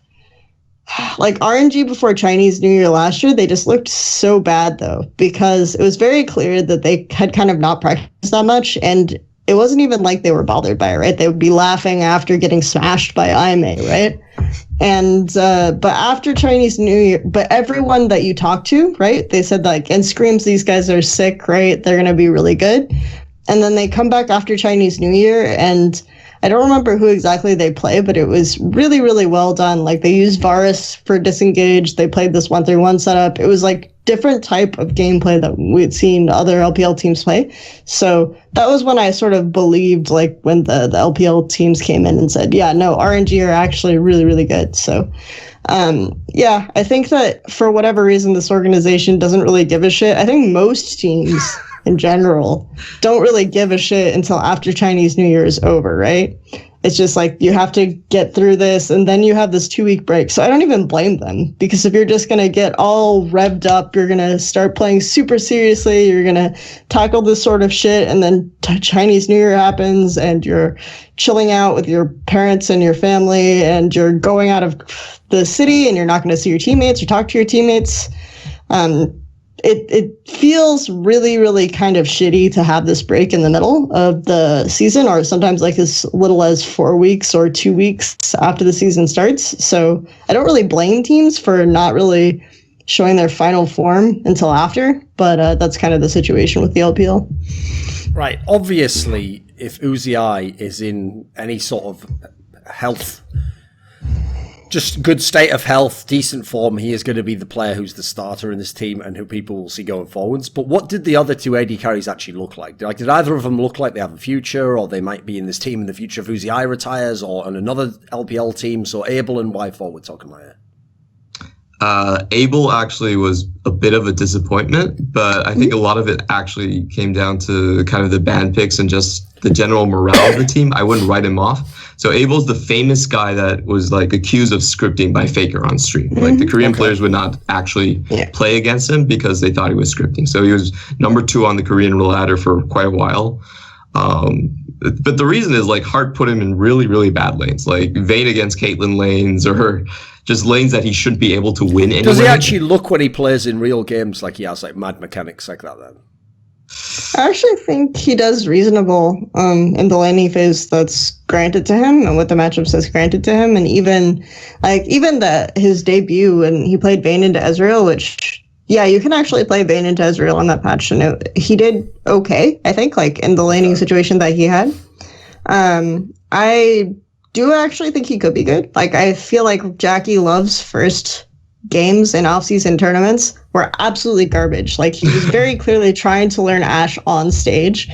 like RNG before Chinese New Year last year, they just looked so bad though, because it was very clear that they had kind of not practiced that much, and it wasn't even like they were bothered by it, right? They would be laughing after getting smashed by IMA, right? And but after Chinese New Year, but everyone that you talk to, right, they said like, and screams, these guys are sick, right? They're gonna be really good. And then they come back after Chinese New Year, and I don't remember who exactly they play, but it was really, really well done. Like, they used Varus for disengage. They played this 1-3-1 setup. It was like different type of gameplay that we'd seen other LPL teams play. So that was when I sort of believed, like, when the LPL teams came in and said, yeah, no, RNG are actually really, really good. So I think that for whatever reason, this organization doesn't really give a shit. I think most teams in general don't really give a shit until after Chinese New Year is over, right? It's just like, you have to get through this, and then you have this 2-week break. So I don't even blame them, because if you're just going to get all revved up, you're going to start playing super seriously, you're going to tackle this sort of shit, and then Chinese New Year happens, and you're chilling out with your parents and your family, and you're going out of the city, and you're not going to see your teammates or talk to your teammates. It feels really, really kind of shitty to have this break in the middle of the season, or sometimes like as little as 4 weeks or 2 weeks after the season starts. So I don't really blame teams for not really showing their final form until after, but that's kind of the situation with the LPL. Right. Obviously, if Uzi is in any sort of health, just good state of health, decent form, he is going to be the player who's the starter in this team and who people will see going forwards. But what did the other two AD carries actually look like? Like, did either of them look like they have a future, or they might be in this team in the future if Uzi retires, or on another LPL team? So Abel and Y forward talking about it. Abel actually was a bit of a disappointment, but I think a lot of it actually came down to kind of the ban picks and just the general morale of the team. I wouldn't write him off. So Abel's the famous guy that was like accused of scripting by Faker on stream. Like, the Korean players would not actually play against him because they thought he was scripting. So he was number 2 on the Korean ladder for quite a while. But the reason is, like, Hart put him in really, really bad lanes, like Vayne against Caitlyn lanes, or just lanes that he shouldn't be able to win anyway. Does he actually look when he plays in real games like he has like mad mechanics like that then? I actually think he does reasonable in the laning phase that's granted to him, and with the matchups that's granted to him, and even his debut, and he played Vayne into Ezreal, which Yeah, you can actually play Vayne into Ezreal on that patch, and he did okay, I think, like in the laning situation that he had. I do actually think he could be good. Like, I feel like Jackie Love's first games in off-season tournaments were absolutely garbage. Like, he was very clearly trying to learn Ashe on stage,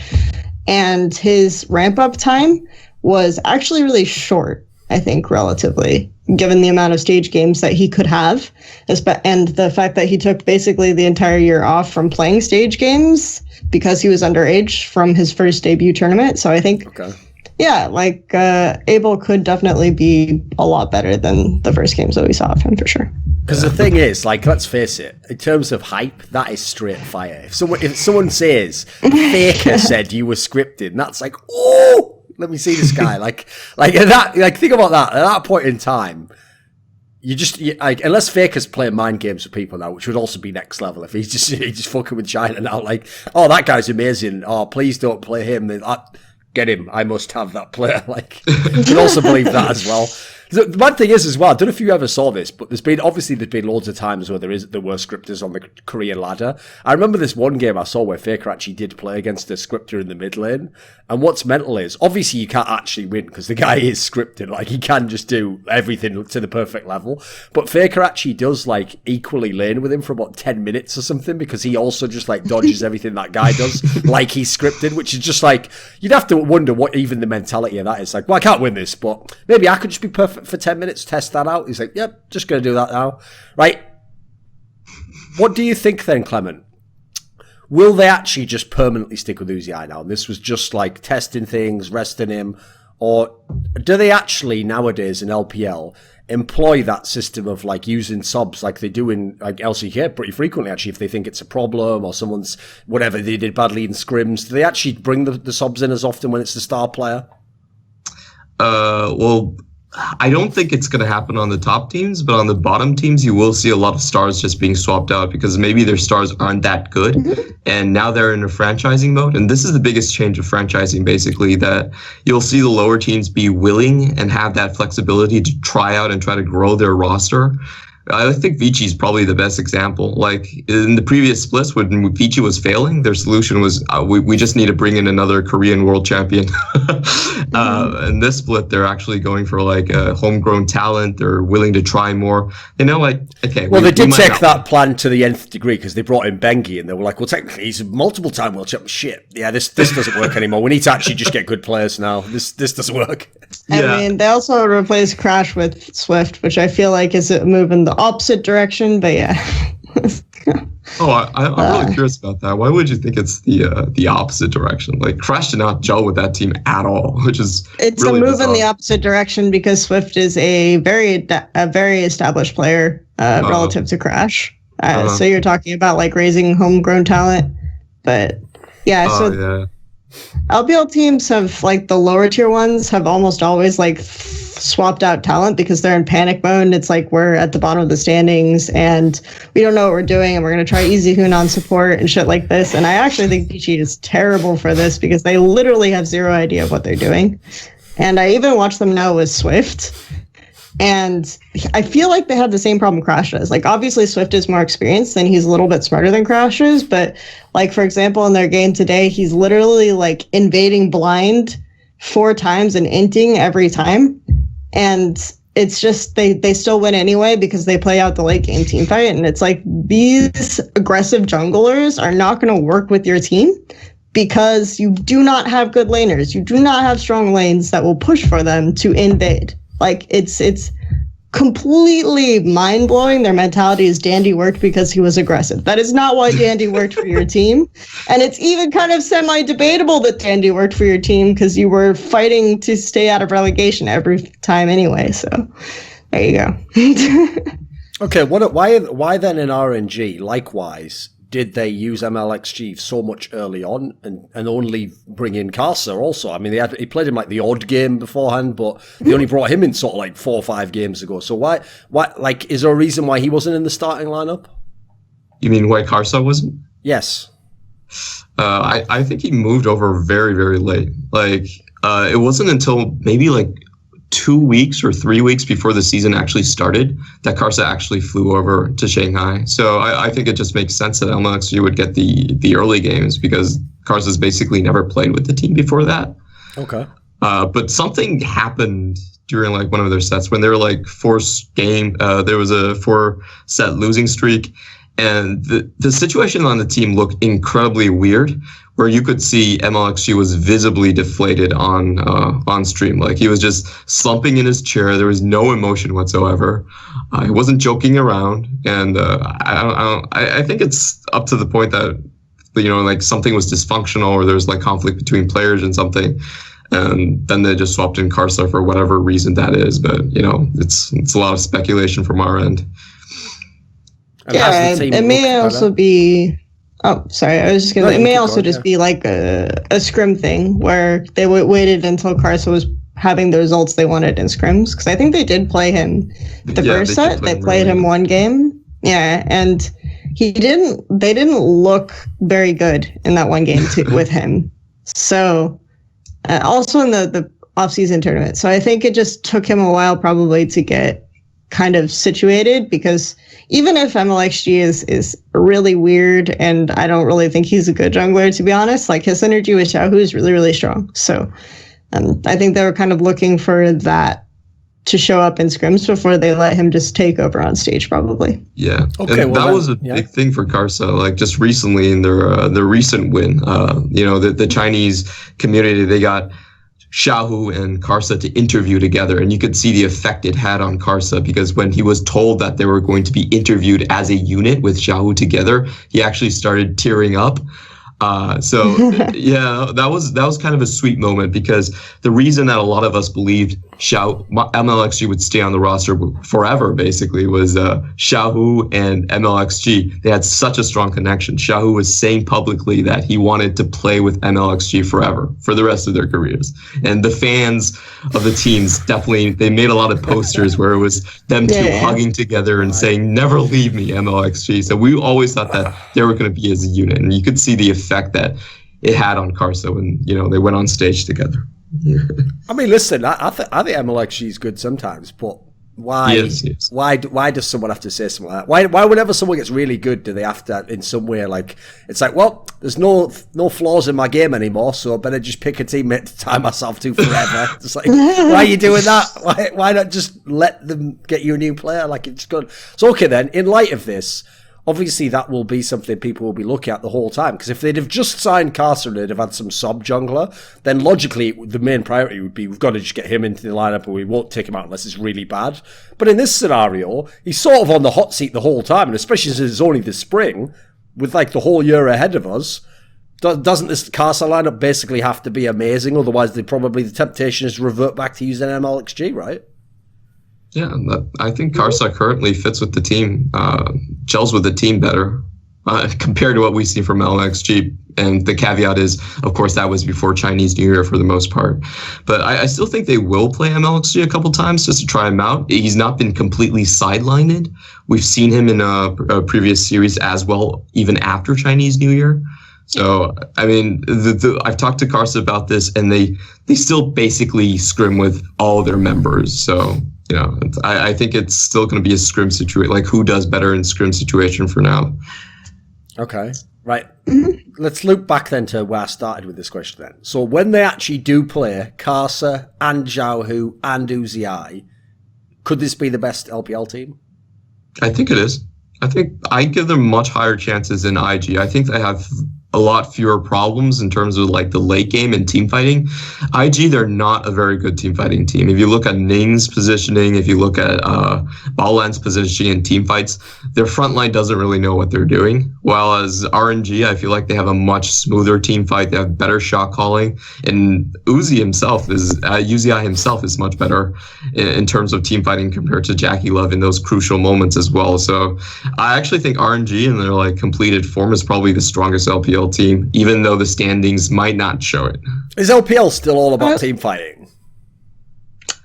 and his ramp-up time was actually really short, I think, relatively, given the amount of stage games that he could have, and the fact that he took basically the entire year off from playing stage games because he was underage from his first debut tournament. So I think, yeah, like Abel could definitely be a lot better than the first games that we saw of him, for sure. Because the thing is, like, let's face it, in terms of hype, that is straight fire. If someone says Faker said you were scripted, and that's like, oh, let me see this guy. like that. Like, think about that. At that point in time, unless Faker's playing mind games with people now, which would also be next level if he's just fucking with China now. Like, oh, that guy's amazing. Oh, please don't play him. Get him. I must have that player. Like, you can also believe that as well. The bad thing is as well, I don't know if you ever saw this, but there's been loads of times where there were scripters on the Korean ladder. I remember this one game I saw where Faker actually did play against a scripter in the mid lane. And what's mental is, obviously you can't actually win because the guy is scripted. Like, he can just do everything to the perfect level. But Faker actually does, like, equally lane with him for about 10 minutes or something, because he also just, like, dodges everything that guy does like he's scripted, which is just like, you'd have to wonder what even the mentality of that is. Like, well, I can't win this, but maybe I could just be perfect for 10 minutes, test that out. He's like, yep, just going to do that now. Right. What do you think then, Clement? Will they actually just permanently stick with Uzi now? And this was just like testing things, resting him, or do they actually nowadays in LPL employ that system of like using subs like they do in like LCK pretty frequently, actually, if they think it's a problem or someone's whatever they did badly in scrims? Do they actually bring the subs in as often when it's the star player? Well, I don't think it's going to happen on the top teams, but on the bottom teams, you will see a lot of stars just being swapped out because maybe their stars aren't that good. And now they're in a franchising mode. And this is the biggest change of franchising, basically, that you'll see the lower teams be willing and have that flexibility to try out and try to grow their roster. I think Vici is probably the best example. Like, in the previous splits, when Vici was failing, their solution was, we just need to bring in another Korean world champion. In this split, they're actually going for, like, a homegrown talent. They're willing to try more. They know, like, okay. Well, they did take that plan to the nth degree because they brought in Bengi, and they were like, well, technically, he's a multiple-time world champion. Shit, yeah, this doesn't work anymore. We need to actually just get good players now. This doesn't work. I mean, they also replaced Crash with Swift, which I feel like is a move in the opposite direction, but yeah. I'm really curious about that. Why would you think it's the opposite direction? Like, Crash did not gel with that team at all, which is it's really a move bizarre. in the opposite direction because Swift is a very established player relative to Crash. So you're talking about like raising homegrown talent, but yeah. LPL teams have, like, the lower tier ones have almost always like swapped out talent because they're in panic mode. It's like, we're at the bottom of the standings and we don't know what we're doing and we're going to try Easy Hoon on support and shit like this. And I actually think Petrucci is terrible for this because they literally have zero idea of what they're doing. And I even watch them now with Swift. And I feel like they have the same problem Crash does. Like, obviously, Swift is more experienced and he's a little bit smarter than Crash is. But, like, for example, in their game today, he's literally, like, invading blind 4 times and inting every time. And it's just they still win anyway because they play out the late game team fight. And it's like, these aggressive junglers are not going to work with your team because you do not have good laners. You do not have strong lanes that will push for them to invade. Like, it's completely mind-blowing. Their mentality is Dandy worked because he was aggressive. That is not why Dandy worked for your team. And it's even kind of semi-debatable that Dandy worked for your team because you were fighting to stay out of relegation every time anyway. So there you go. Okay, why then in RNG, likewise, did they use MLXG so much early on and only bring in Karsa also? I mean, he played him like the odd game beforehand, but they only brought him in sort of like 4 or 5 games ago. So why, like, is there a reason why he wasn't in the starting lineup? You mean why Karsa wasn't? Yes. I think he moved over very, very late. Like, it wasn't until maybe like 2 weeks or 3 weeks before the season actually started that Karsa actually flew over to Shanghai. So I think it just makes sense that MLXG would get the early games because Karsa's basically never played with the team before that. Okay. But something happened during like one of their sets when they were like there was a 4-set losing streak, and the situation on the team looked incredibly weird, where you could see MLXG was visibly deflated on stream. Like he was just slumping in his chair. There was no emotion whatsoever. He wasn't joking around, and I think it's up to the point that like something was dysfunctional or there was like conflict between players and something. And then they just swapped in Karsa for whatever reason that is. But, it's a lot of speculation from our end. Yeah, it may also be... Oh, sorry. I was just going to... It may also just be like a scrim thing where they waited until Karsa was having the results they wanted in scrims. Because I think they did play him the first set. They played him one game. Yeah, and they didn't look very good in that one game with him. So... also in the off-season tournament. So I think it just took him a while probably to get kind of situated, because even if MLXG is really weird and I don't really think he's a good jungler, to be honest, like his synergy with Xiaohu is really, really strong. So I think they were kind of looking for that to show up in scrims before they let him just take over on stage, probably. Yeah. Okay, and that was a big thing for Karsa. Like just recently in their recent win, the Chinese community, they got Xiaohu and Karsa to interview together, and you could see the effect it had on Karsa, because when he was told that they were going to be interviewed as a unit with Xiaohu together, he actually started tearing up. Yeah, that was kind of a sweet moment, because the reason that a lot of us believed MLXG would stay on the roster forever, basically, was Xiaohu and MLXG. They had such a strong connection. Xiaohu was saying publicly that he wanted to play with MLXG forever, for the rest of their careers. And the fans of the teams definitely, they made a lot of posters where it was them two hugging together and saying, "Never leave me, MLXG." So we always thought that they were going to be as a unit, and you could see the effect that it had on Karsa when they went on stage together. I mean, listen, I think MLXG is good sometimes, but why? Yes. Why does someone have to say something like that? Why whenever someone gets really good, do they have to in some way, like, it's like, well, there's no flaws in my game anymore, so I better just pick a teammate to tie myself to forever. It's like, why are you doing that? Why not just let them get you a new player? Like, it's good. So okay then, in light of this, obviously that will be something people will be looking at the whole time, because if they'd have just signed Karsa and they'd have had some sub-jungler, then logically the main priority would be, we've got to just get him into the lineup and we won't take him out unless it's really bad. But in this scenario, he's sort of on the hot seat the whole time, and especially since it's only the spring, with like the whole year ahead of us, doesn't this Karsa lineup basically have to be amazing? Otherwise, the temptation is to revert back to using MLXG, right? Yeah, I think Karsa currently fits with the team, gels with the team better compared to what we see from MLXG. And the caveat is, of course, that was before Chinese New Year for the most part. But I still think they will play MLXG a couple times just to try him out. He's not been completely sidelined. We've seen him in a previous series as well, even after Chinese New Year. So, I mean, I've talked to Karsa about this, and they still basically scrim with all their members. So... I think it's still going to be a scrim situation, like who does better in scrim situation for now. Okay, right. Let's loop back then to where I started with this question then. So when they actually do play Karsa and Xiaohu and Uzi, could this be the best LPL team? I think it is. I think I give them much higher chances than IG. I think they have a lot fewer problems in terms of like the late game and team fighting. IG, they're not a very good team fighting team. If you look at Ning's positioning, if you look at Baolan's positioning in team fights, their front line doesn't really know what they're doing. While as RNG, I feel like they have a much smoother team fight. They have better shot calling, and Uzi himself is much better in terms of team fighting compared to Jackie Love in those crucial moments as well. So I actually think RNG in their like completed form is probably the strongest LPL team, even though the standings might not show it. Is LPL still all about team fighting?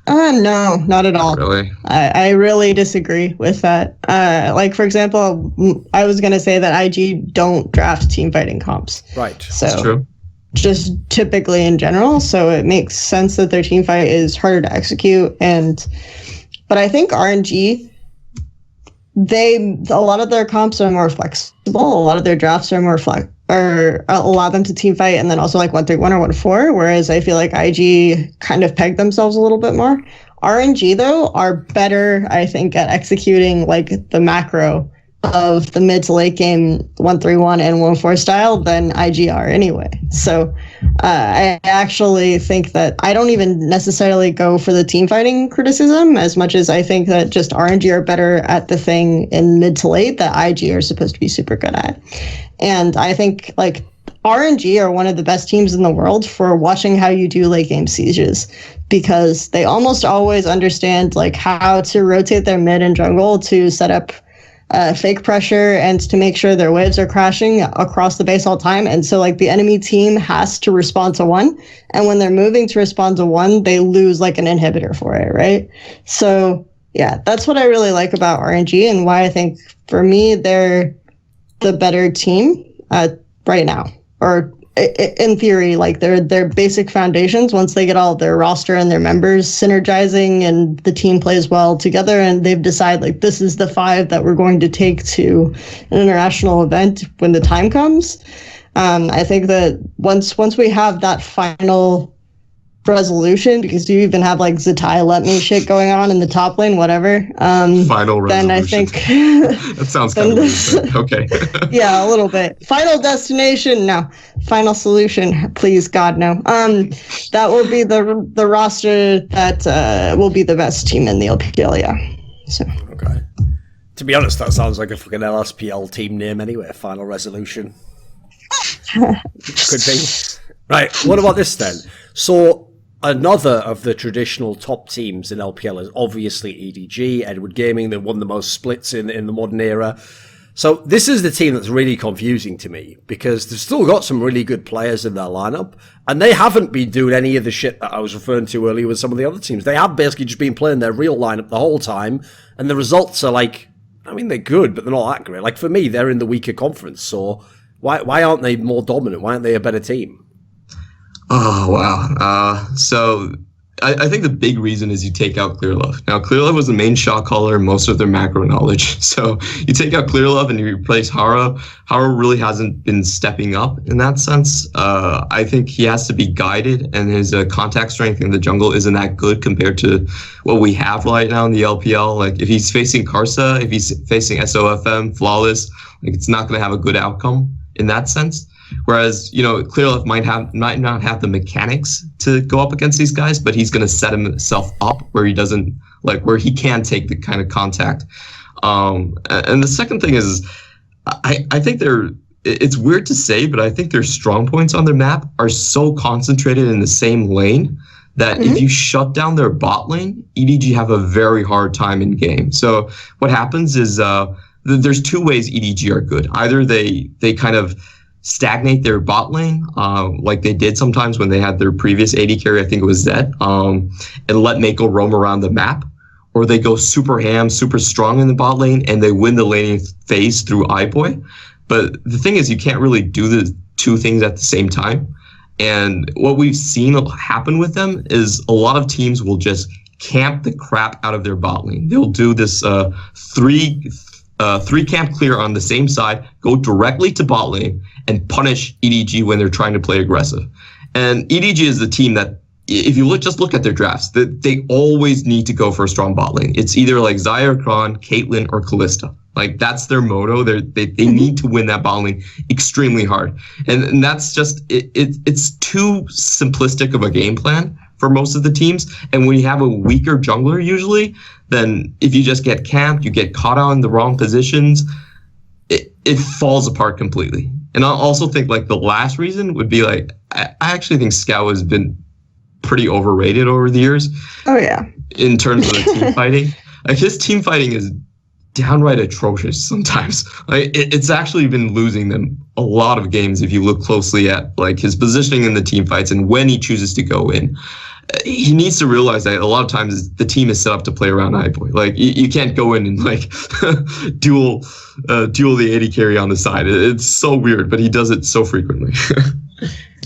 No, not at all. Really? I really disagree with that. Like, for example, I was going to say that IG don't draft team fighting comps. Right. So, that's true. just typically in general. So it makes sense that their team fight is harder to execute. But I think RNG, a lot of their comps are more flexible. A lot of their drafts are more or allow them to team fight, and then also like 1-3-1 or 1-4. Whereas I feel like IG kind of pegged themselves a little bit more. RNG though are better, I think, at executing like the macro of the mid to late game 1-3-1 and 1-4 style than IG are anyway. So I actually think that I don't even necessarily go for the team fighting criticism as much as I think that just RNG are better at the thing in mid to late that IG are supposed to be super good at. And I think like RNG are one of the best teams in the world for watching how you do late game sieges, because they almost always understand like how to rotate their mid and jungle to set up fake pressure and to make sure their waves are crashing across the base all the time. And so like the enemy team has to respond to one. And when they're moving to respond to one, they lose like an inhibitor for it, right? So yeah, that's what I really like about RNG and why I think for me, they're the better team right now. Or in theory, like their basic foundations, once they get all their roster and their members synergizing and the team plays well together and they've decided like this is the 5 that we're going to take to an international event when the time comes. I think that once we have that final resolution, because you even have like Zatai let me shit going on in the top lane, whatever. Final resolution. Then I think that sounds kind of weird, okay. Yeah, a little bit. Final destination, no. Final solution, please, God, no. That will be the roster that will be the best team in the LPL, yeah. So. Okay. To be honest, that sounds like a fucking LSPL team name anyway. Final resolution. Could be. Right. What about this then? So. Another of the traditional top teams in LPL is obviously EDG, Edward Gaming. They won the most splits in the modern era. So this is the team that's really confusing to me because they've still got some really good players in their lineup and they haven't been doing any of the shit that I was referring to earlier with some of the other teams. They have basically just been playing their real lineup the whole time and the results are like, I mean, they're good, but they're not that great. Like for me, they're in the weaker conference. So why aren't they more dominant? Why aren't they a better team? Oh, wow. So I think the big reason is you take out Clearlove. Now, Clearlove was the main shot caller in most of their macro knowledge. So you take out Clearlove and you replace Hara. Hara really hasn't been stepping up in that sense. I think he has to be guided, and his contact strength in the jungle isn't that good compared to what we have right now in the LPL. Like, if he's facing Karsa, if he's facing SOFM, Flawless, like, it's not going to have a good outcome in that sense. Whereas, you know, Clearlove might not have the mechanics to go up against these guys, but he's going to set himself up where he doesn't, like, where he can take the kind of contact. And the second thing is, I think it's weird to say, but I think their strong points on their map are so concentrated in the same lane that if you shut down their bot lane, EDG have a very hard time in game. So what happens is there's two ways EDG are good. Either they kind of stagnate their bot lane, like they did sometimes when they had their previous AD carry, I think it was Zed, and let Mako roam around the map, or they go super ham, super strong in the bot lane, and they win the laning phase through iBoy. But the thing is, you can't really do the two things at the same time. And what we've seen happen with them is a lot of teams will just camp the crap out of their bot lane. They'll do this three camp clear on the same side, go directly to bot lane, and punish EDG when they're trying to play aggressive. And EDG is the team that, if you just look at their drafts, they always need to go for a strong bot lane. It's either like Xayah or Kron, Caitlyn, or Kalista. Like, that's their motto. They need to win that bot lane extremely hard. And that's just, it's too simplistic of a game plan for most of the teams. And when you have a weaker jungler usually, then if you just get camped, you get caught out in the wrong positions, it falls apart completely. And I also think, like, the last reason would be, like, I actually think Scout has been pretty overrated over the years. Oh, yeah. In terms of the team fighting. Like, his team fighting is downright atrocious sometimes. Like, it's actually been losing them a lot of games if you look closely at, like, his positioning in the team fights and when he chooses to go in. He needs to realize that a lot of times the team is set up to play around iBoy. Like, you can't go in and, like, duel the AD carry on the side. It's so weird, but he does it so frequently.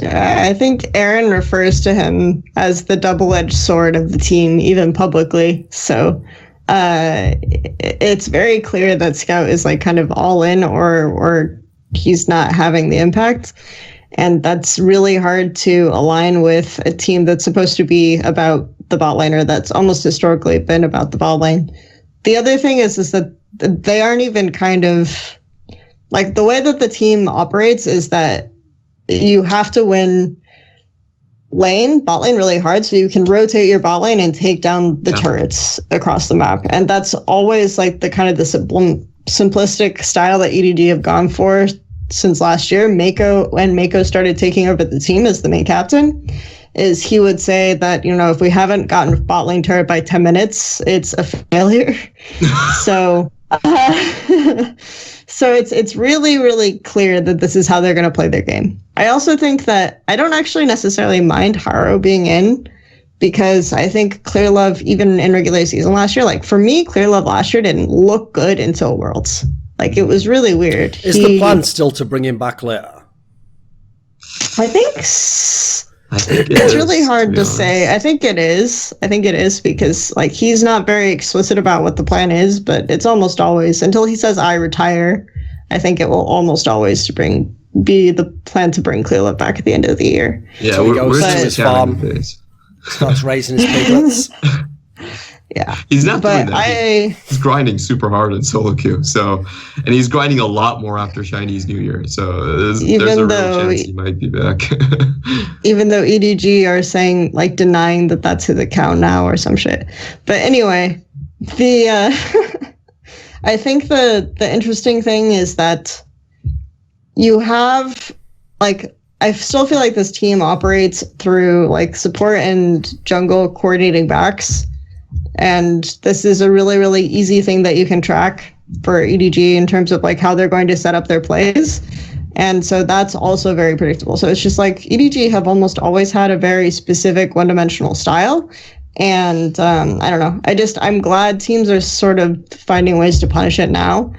I think Aaron refers to him as the double-edged sword of the team, even publicly. So it's very clear that Scout is like kind of all in, or he's not having the impact. And that's really hard to align with a team that's supposed to be about the bot lane, or that's almost historically been about the bot lane. The other thing is that they aren't even kind of like, the way that the team operates is that you have to win bot lane really hard, so you can rotate your bot lane and take down the turrets across the map. And that's always like the kind of the simplistic style that EDG have gone for since last year. When Mako started taking over the team as the main captain, is he would say that, if we haven't gotten bot lane turret by 10 minutes, it's a failure. So it's really, really clear that this is how they're going to play their game. I also think that I don't actually necessarily mind Haro being in, because I think Clearlove, even in regular season last year, like for me, Clearlove last year didn't look good until Worlds. Like it was really weird. Is the plan still to bring him back later? I think it's really hard to say. I think it is because like he's not very explicit about what the plan is, but it's almost always, until he says I retire, I think it will almost always be the plan to bring Clearlove back at the end of the year. Yeah, so we're to his farm, starts raising his piglets. Yeah, he's not doing that. He's grinding super hard in solo queue. So, and he's grinding a lot more after Chinese New Year. So there's a real chance he might be back. Even though EDG are saying, like, denying that that's his account now or some shit. But anyway, I think the interesting thing is that you have, like, I still feel like this team operates through like support and jungle coordinating backs. And this is a really, really easy thing that you can track for EDG in terms of like how they're going to set up their plays. And so that's also very predictable. So it's just like EDG have almost always had a very specific one-dimensional style. And I don't know. I'm glad teams are sort of finding ways to punish it now.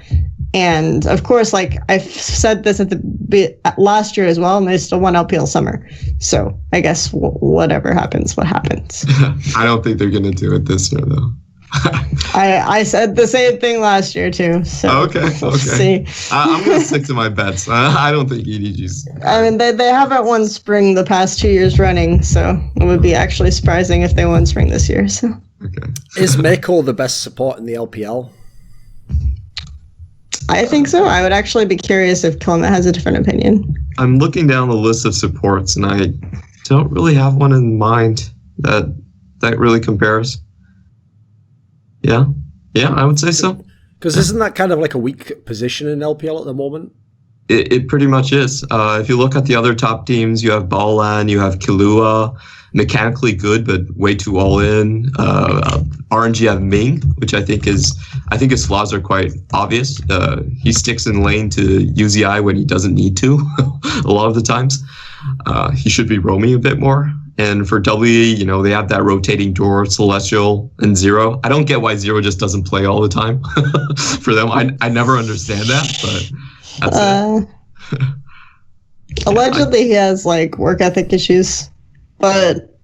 And of course, like I've said this at the last year as well, and they still won LPL Summer. So I guess whatever happens, what happens. I don't think they're going to do it this year, though. I said the same thing last year too. So okay. See. I'm going to stick to my bets. I don't think EDG's. I mean, they haven't won Spring the past 2 years running, so it would be actually surprising if they won Spring this year. So. Okay. Is Mako the best support in the LPL? I think so. I would actually be curious if Clement has a different opinion. I'm looking down the list of supports, and I don't really have one in mind that really compares. Yeah, I would say so. Because isn't that kind of like a weak position in LPL at the moment? It pretty much is. If you look at the other top teams, you have Baolan, you have Killua, mechanically good, but way too all in. RNG have Ming, which I think his flaws are quite obvious. He sticks in lane to UZI when he doesn't need to a lot of the times. He should be roaming a bit more. And for W, they have that rotating door, Celestial, and Zero. I don't get why Zero just doesn't play all the time for them. I never understand that, but that's it. Allegedly, he has like work ethic issues, but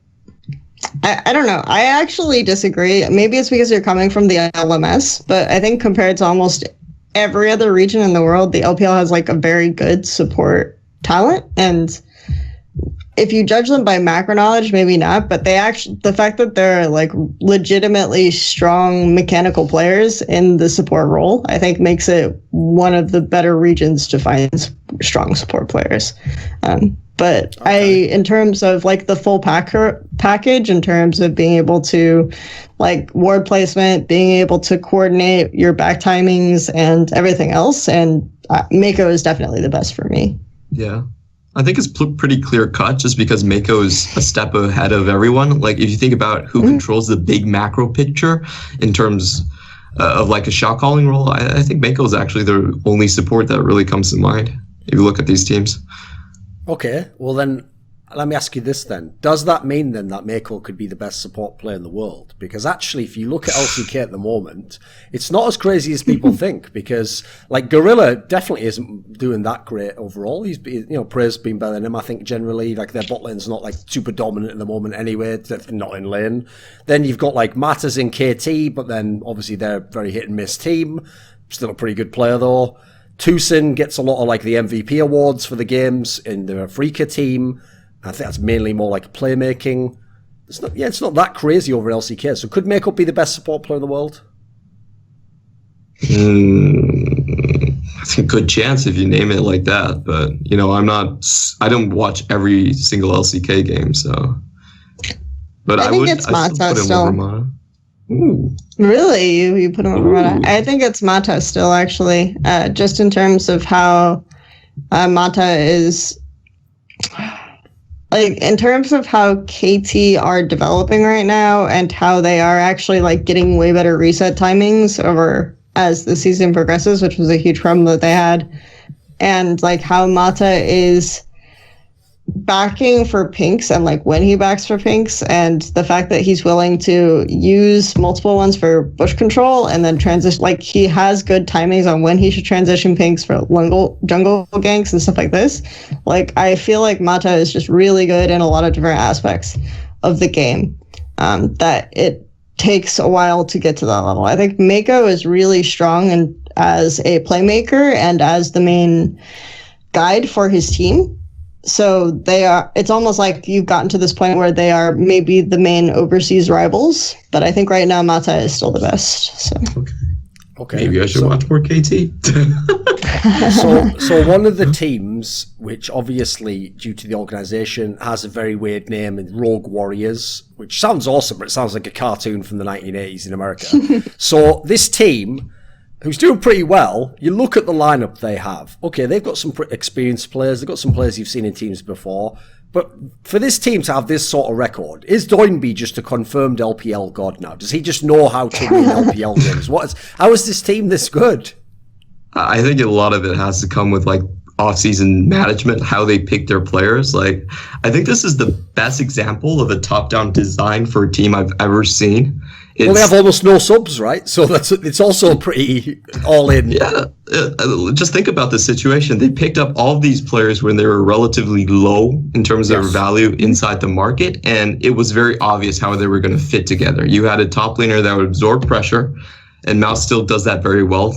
I don't know. I actually disagree. Maybe it's because you're coming from the LMS, but I think compared to almost every other region in the world, the LPL has like a very good support talent. And if you judge them by macro knowledge, maybe not, but the fact that they're like legitimately strong mechanical players in the support role, I think makes it one of the better regions to find strong support players. But in terms of like the full package, in terms of being able to like ward placement, being able to coordinate your back timings and everything else, and Mako is definitely the best for me. Yeah. I think it's pretty clear cut just because Mako is a step ahead of everyone. Like if you think about who controls the big macro picture in terms of like a shot calling role, I think Mako is actually the only support that really comes to mind if you look at these teams. Okay, well then let me ask you this then. Does that mean then that Mako could be the best support player in the world? Because actually, if you look at LCK at the moment, it's not as crazy as people think, because like Gorilla definitely isn't doing that great overall. He's, Prey's been better than him, I think, generally. Like their bot lane's not like super dominant at the moment anyway, they're not in lane. Then you've got like Matters in KT, but then obviously they're a very hit and miss team. Still a pretty good player though. Tucson gets a lot of like the MVP awards for the games in the Afrika team. I think that's mainly more like playmaking. It's not that crazy over LCK. So could Mako be the best support player in the world? I think good chance if you name it like that. But I don't watch every single LCK game, so. But I think it's Mata still. Ooh. Really, you put him over Mata? I think it's Mata still, actually. Just in terms of how Mata is. Like, in terms of how KT are developing right now and how they are actually, like, getting way better reset timings over as the season progresses, which was a huge problem that they had, and, like, how Mata is backing for pinks and, like, when he backs for pinks, and the fact that he's willing to use multiple ones for bush control and then transition, like, he has good timings on when he should transition pinks for jungle ganks and stuff like this. Like, I feel like Mata is just really good in a lot of different aspects of the game, that it takes a while to get to that level. I think Mako is really strong and as a playmaker and as the main guide for his team. So it's almost like you've gotten to this point where they are maybe the main overseas rivals, but I think right now Mata is still the best. So. Okay. Maybe I should watch more KT. So one of the teams, which obviously due to the organization has a very weird name, in Rogue Warriors, which sounds awesome, but it sounds like a cartoon from the 1980s in America. So this team, who's doing pretty well, you look at the lineup they have. Okay, they've got some experienced players. They've got some players you've seen in teams before. But for this team to have this sort of record, is Doinby just a confirmed LPL god now? Does he just know how to win LPL games? How is this team this good? I think a lot of it has to come with like off-season management, how they pick their players. Like, I think this is the best example of a top-down design for a team I've ever seen. Well, they have almost no subs, right? So it's also pretty all-in. Yeah, just think about the situation. They picked up all of these players when they were relatively low in terms of their value inside the market, and it was very obvious how they were going to fit together. You had a top laner that would absorb pressure, and Mouse still does that very well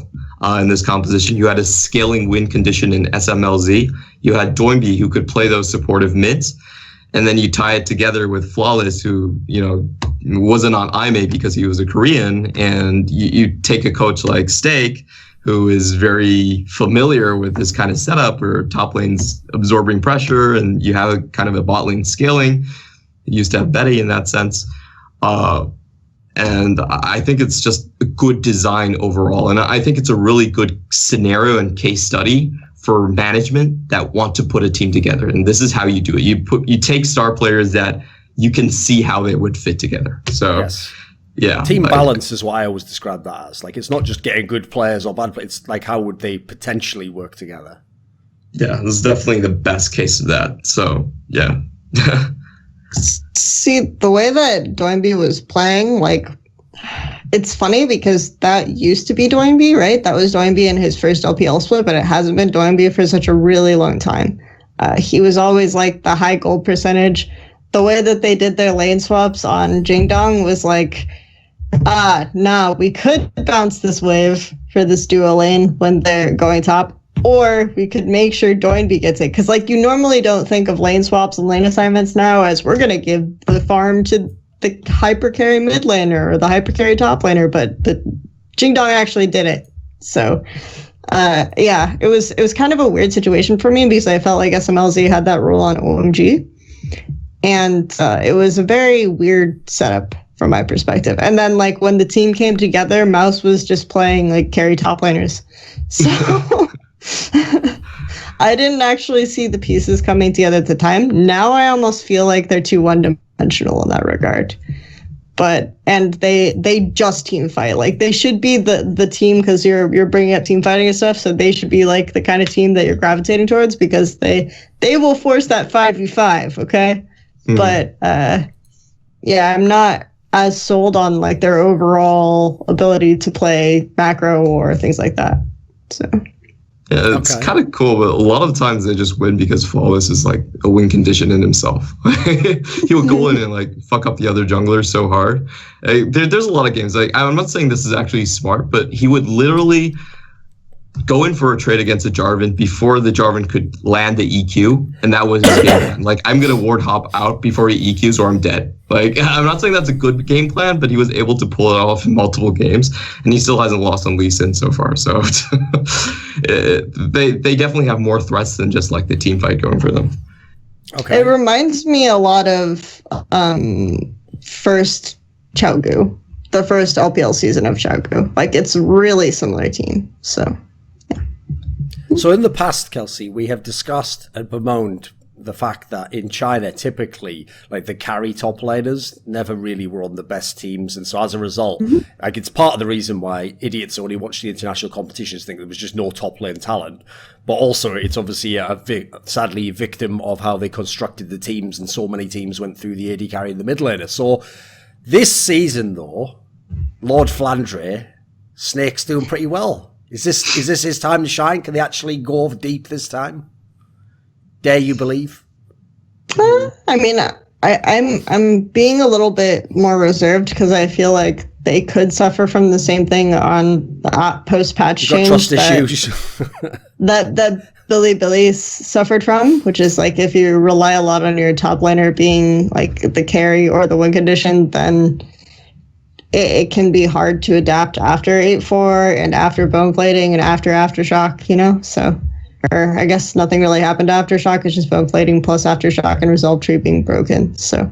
in this composition. You had a scaling win condition in SMLZ. You had Doinby, who could play those supportive mids. And then you tie it together with Flawless, who, wasn't on IMA because he was a Korean. And you take a coach like Steak, who is very familiar with this kind of setup where top lane's absorbing pressure and you have a kind of a bot lane scaling. You used to have Betty in that sense. And I think it's just a good design overall. And I think it's a really good scenario and case study for management that want to put a team together. And this is how you do it. You take star players that you can see how they would fit together. So yeah. Team balance is what I always describe that as. Like, it's not just getting good players or bad players. It's like, how would they potentially work together? Yeah, this is definitely the best case of that. So yeah. See, the way that Doinby was playing, like, it's funny because that used to be Doinby, right? That was Doinby in his first LPL split, but it hasn't been Doinby for such a really long time. He was always like the high gold percentage. The way that they did their lane swaps on Jingdong was like, no, we could bounce this wave for this duo lane when they're going top, or we could make sure Doinby gets it. Because like, you normally don't think of lane swaps and lane assignments now as we're going to give the farm to the hyper carry mid laner or the hyper carry top laner, but Jingdong actually did it. So yeah, it was kind of a weird situation for me because I felt like SMLZ had that role on OMG, and it was a very weird setup from my perspective. And then like when the team came together, Mouse was just playing like carry top laners, so I didn't actually see the pieces coming together at the time. Now I almost feel like they're too one-dimensional in that regard. and they just team fight. Like, they should be the team, because you're bringing up team fighting and stuff. So they should be like the kind of team that you're gravitating towards, because they will force that 5v5. Okay. Mm-hmm. But yeah, I'm not as sold on like their overall ability to play macro or things like that. So. Yeah, it's kind of cool, but a lot of times they just win because Flawless is like a win condition in himself. He'll go in and like fuck up the other junglers so hard. There's a lot of games. Like, I'm not saying this is actually smart, but he would literally go in for a trade against a Jarvan before the Jarvan could land the EQ, and that was his game plan. Like, I'm gonna ward hop out before he EQs or I'm dead. Like, I'm not saying that's a good game plan, but he was able to pull it off in multiple games, and he still hasn't lost on Lee Sin so far. So they definitely have more threats than just like the team fight going for them. Okay. It reminds me a lot of first Xiaogu, the first LPL season of Xiaogu. Like, it's really similar team. So. So in the past, Kelsey, we have discussed and bemoaned the fact that in China, typically, like, the carry top laners never really were on the best teams. And so as a result, like, it's part of the reason why idiots only watch the international competitions think there was just no top lane talent. But also, it's obviously sadly a victim of how they constructed the teams, and so many teams went through the AD carry and the mid laner. So this season, though, Lord Flandre, Snake's doing pretty well. Is this his time to shine? Can they actually go deep this time? Dare you believe? I mean, I'm being a little bit more reserved, because I feel like they could suffer from the same thing on the post-patch change trust issues. that Billy suffered from, which is like, if you rely a lot on your top laner being like the carry or the win condition, then it can be hard to adapt after 8-4 and after bone plating and after Aftershock, you know? So, or I guess nothing really happened to Aftershock. It's just bone plating plus Aftershock and Resolve Tree being broken. So,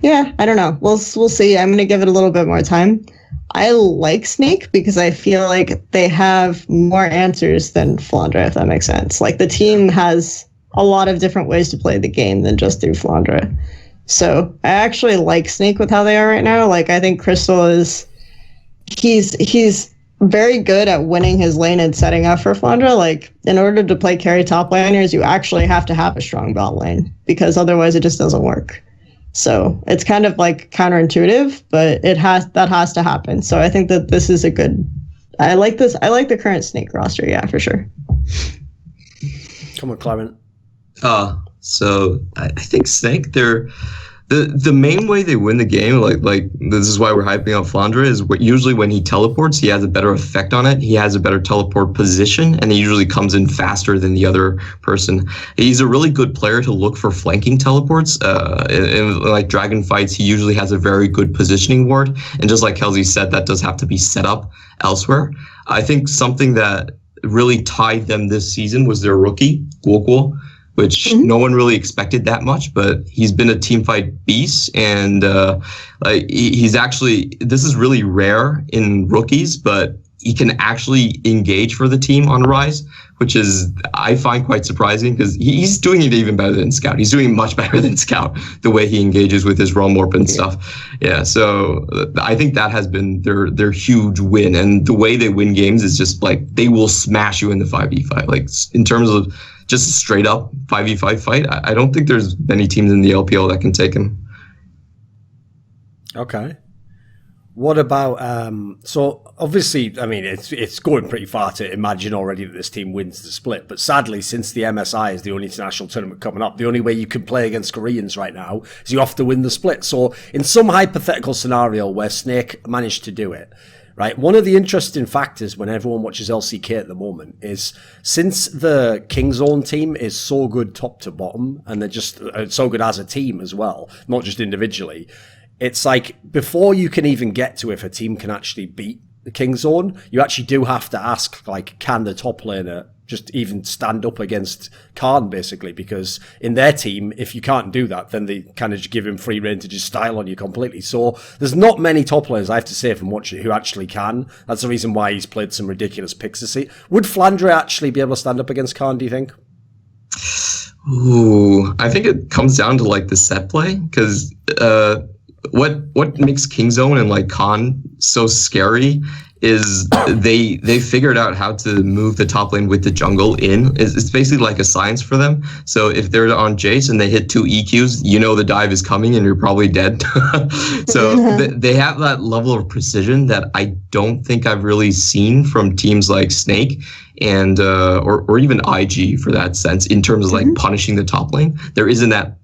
yeah, I don't know. We'll see. I'm going to give it a little bit more time. I like Snake because I feel like they have more answers than Flandre, if that makes sense. Like, the team has a lot of different ways to play the game than just through Flandre. So I actually like Snake with how they are right now. Like, I think Crystal he's very good at winning his lane and setting up for Flandre. Like, in order to play carry top laners, you actually have to have a strong bot lane, because otherwise it just doesn't work. So it's kind of like counterintuitive, but that has to happen. So I think that this is a good. I like this. I like the current Snake roster. Yeah, for sure. Come on, Clement. So I think Snake, they're the main way they win the game, like this is why we're hyping up Flandre, is usually when he teleports, he has a better effect on it. He has a better teleport position, and he usually comes in faster than the other person. He's a really good player to look for flanking teleports. In like Dragon fights, he usually has a very good positioning ward, and just like Kelsey said, that does have to be set up elsewhere. I think something that really tied them this season was their rookie, Guoguo, which no one really expected that much, but he's been a teamfight beast, and he's actually, this is really rare in rookies, but he can actually engage for the team on Rise, which is, I find quite surprising, because he's doing it even better than Scout. He's doing much better than Scout, the way he engages with his Realm Warp and stuff. Yeah, so I think that has been their huge win, and the way they win games is just like, they will smash you in the 5v5. Like, in terms of just a straight up 5v5 fight, I don't think there's many teams in the LPL that can take him. Okay. What about, so obviously, I mean, it's going pretty far to imagine already that this team wins the split, but sadly, since the MSI is the only international tournament coming up, the only way you can play against Koreans right now is you have to win the split. So in some hypothetical scenario where Snake managed to do it, right, one of the interesting factors when everyone watches LCK at the moment is, since the Kingzone team is so good top to bottom, and they're just so good as a team as well, not just individually, it's like, before you can even get to if a team can actually beat the Kingzone, you actually do have to ask, like, can the top laner just even stand up against Khan, basically? Because in their team, if you can't do that, then they kind of just give him free rein to just style on you completely. So there's not many top laners, I have to say, from watching, who actually can. That's the reason why he's played some ridiculous picks this season. Would Flandre actually be able to stand up against Khan, do you think? Ooh, I think it comes down to like the set play, because what makes Kingzone and like Khan so scary is they figured out how to move the top lane with the jungle in. It's basically like a science for them. So if they're on Jace and they hit 2 EQs, you know the dive is coming and you're probably dead. So they have that level of precision that I don't think I've really seen from teams like Snake and or even IG for that sense in terms of like punishing the top lane. There isn't that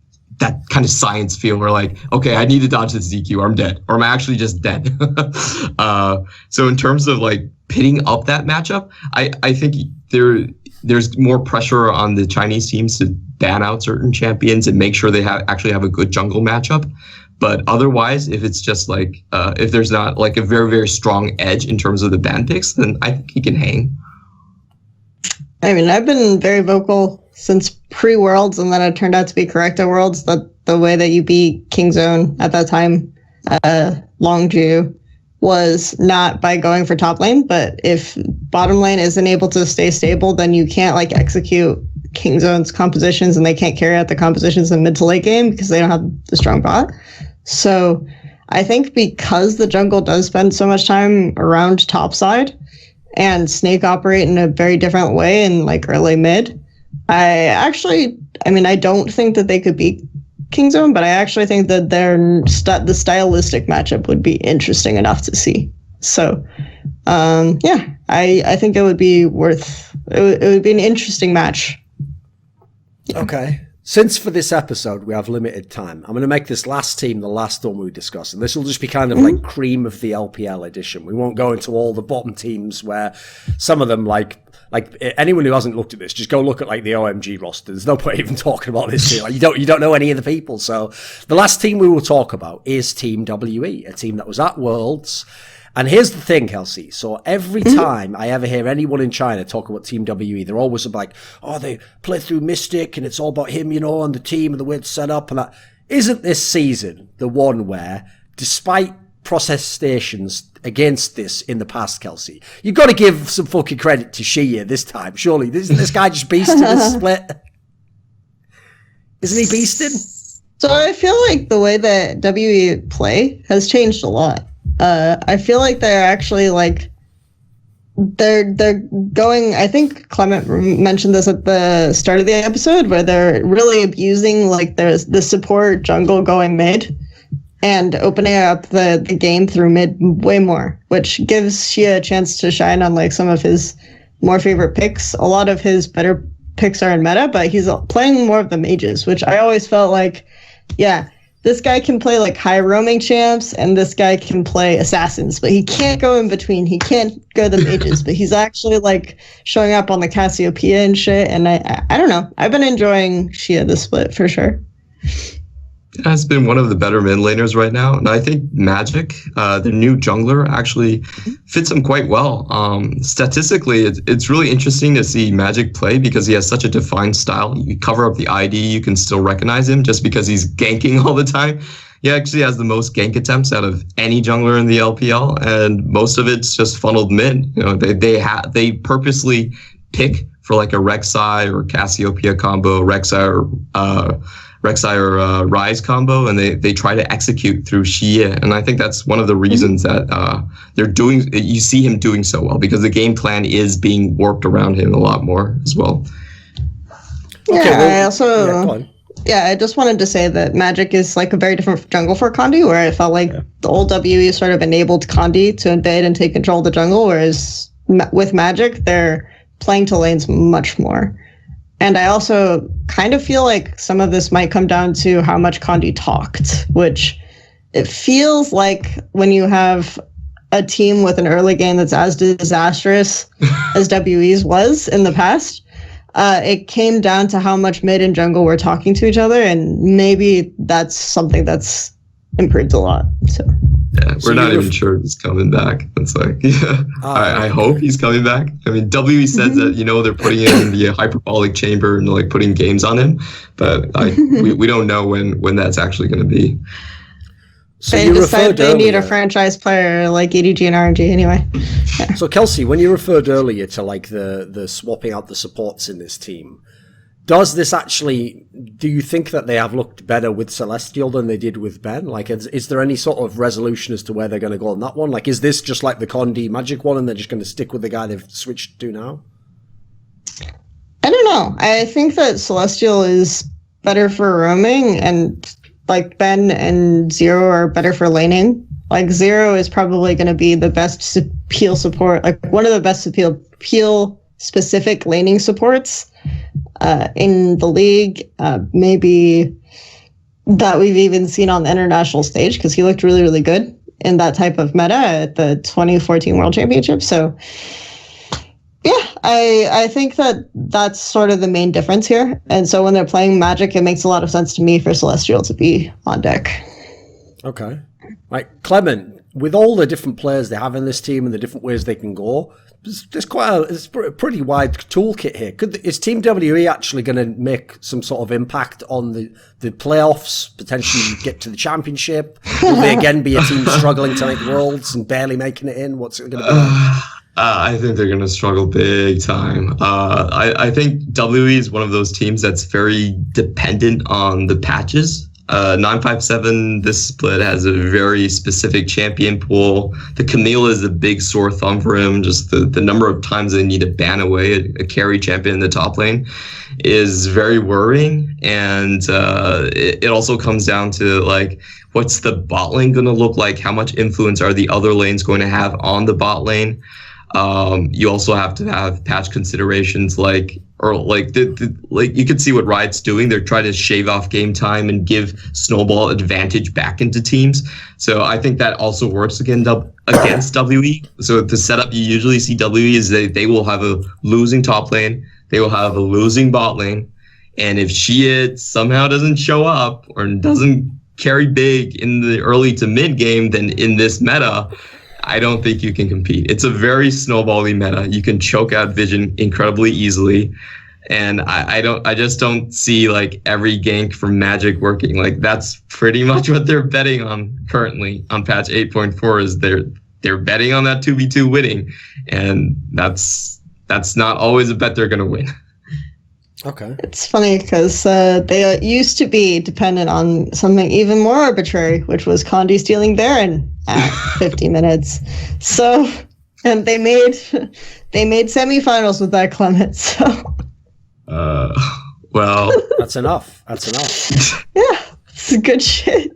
kind of science feel where like, okay, I need to dodge this DQ or I'm dead, or I'm actually just dead. So in terms of like pitting up that matchup, I think there's more pressure on the Chinese teams to ban out certain champions and make sure they actually have a good jungle matchup. But otherwise, if it's just like, if there's not like a very, very strong edge in terms of the ban picks, then I think he can hang. I mean, I've been very vocal since pre-Worlds, and then it turned out to be correct at Worlds, that the way that you beat Kingzone at that time, Longju, was not by going for top lane, but if bottom lane isn't able to stay stable, then you can't like execute Kingzone's compositions, and they can't carry out the compositions in mid to late game because they don't have the strong bot. So I think because the jungle does spend so much time around top side, and Snake operate in a very different way in like early mid, I don't think that they could beat Kingzone, but I actually think that the stylistic matchup would be interesting enough to see. So, I think it would be it would be an interesting match. Okay. Since for this episode we have limited time, I'm going to make this last team the last one we discuss, and this will just be kind of like cream of the LPL edition. We won't go into all the bottom teams where some of them like anyone who hasn't looked at this, just go look at like the OMG roster. There's no point even talking about this team. Like, you don't know any of the people. So the last team we will talk about is Team WE, a team that was at Worlds. And here's the thing, Kelsey. So every time I ever hear anyone in China talk about Team WE, they're always like, oh, they play through Mystic and it's all about him, and the team and the way it's set up and that. Isn't this season the one where, despite protestations against this in the past, Kelsey, you've got to give some fucking credit to Shia this time, surely. Isn't this guy just beasting this split? Isn't he beasting? So I feel like the way that WE play has changed a lot. I feel like they're actually like they're going. I think Clement mentioned this at the start of the episode, where they're really abusing like there's the support jungle going mid and opening up the game through mid way more, which gives Shia a chance to shine on like some of his more favorite picks. A lot of his better picks are in meta, but he's playing more of the mages, which I always felt like, yeah. This guy can play like high roaming champs, and this guy can play assassins, but he can't go in between. He can't go the mages, but he's actually like showing up on the Cassiopeia and shit. And I don't know. I've been enjoying Shia this split for sure. Has been one of the better mid laners right now, and I think Magic, the new jungler, actually fits him quite well. Statistically, it's really interesting to see Magic play because he has such a defined style. You cover up the ID, you can still recognize him just because he's ganking all the time. He actually has the most gank attempts out of any jungler in the LPL, and most of it's just funneled mid. They purposely pick for like a Rek'Sai or Cassiopeia combo, Rek'Sai or Rise combo, and they try to execute through Xie. And I think that's one of the reasons that you see him doing so well, because the game plan is being warped around him a lot more as well. Yeah, I just wanted to say that Magic is like a very different jungle for Condi, where I felt like the old WE sort of enabled Condi to invade and take control of the jungle, whereas with Magic, they're playing to lanes much more. And I also kind of feel like some of this might come down to how much Condi talked, which it feels like when you have a team with an early game that's as disastrous as WE's was in the past, it came down to how much mid and jungle were talking to each other, and maybe that's something that's improved a lot. So yeah, we're not even sure he's coming back. It's like, yeah, I hope he's coming back. I mean, WE says that, they're putting him in the hyperbolic chamber and like putting games on him, but we don't know when that's actually going to be. So they decide they need a franchise player like EDG and RNG anyway. Yeah. So Kelsey, when you referred earlier to like the swapping out the supports in this team, Does this actually, do you think that they have looked better with Celestial than they did with Ben? Like, is there any sort of resolution as to where they're going to go on that one? Like, is this just like the Condi Magic one and they're just going to stick with the guy they've switched to now? I don't know. I think that Celestial is better for roaming, and like Ben and Zero are better for laning. Like Zero is probably going to be the best peel support, like one of the best peel specific laning supports in the league, maybe that we've even seen on the international stage, because he looked really, really good in that type of meta at the 2014 World Championship. So yeah, I think that that's sort of the main difference here. And so when they're playing Magic, it makes a lot of sense to me for Celestial to be on deck. Okay. Right, Clement, with all the different players they have in this team and the different ways they can go, there's a pretty wide toolkit here. Is Team WE actually going to make some sort of impact on the playoffs, potentially get to the championship? Will they again be a team struggling to make Worlds and barely making it in? What's it going to be? I think they're going to struggle big time. I think WE is one of those teams that's very dependent on the patches. 957, this split has a very specific champion pool. The Camille is a big sore thumb for him. Just the number of times they need to ban away a carry champion in the top lane is very worrying. And it also comes down to, like, what's the bot lane going to look like? How much influence are the other lanes going to have on the bot lane? You also have to have patch considerations, like you can see what Riot's doing. They're trying to shave off game time and give Snowball advantage back into teams. So I think that also works against WE. So the setup you usually see WE is they will have a losing top lane, they will have a losing bot lane, and if Shia somehow doesn't show up or doesn't carry big in the early to mid game, then in this meta, I don't think you can compete. It's a very snowbally meta. You can choke out Vision incredibly easily. And I just don't see like every gank from Magic working. Like that's pretty much what they're betting on currently on patch 8.4 is they're betting on that 2v2 winning. And that's not always a bet they're going to win. Okay. It's funny because they used to be dependent on something even more arbitrary, which was Condi stealing Baron at 50 minutes. So, and they made semifinals with that, Clement. So, well, that's enough. Yeah, it's good shit.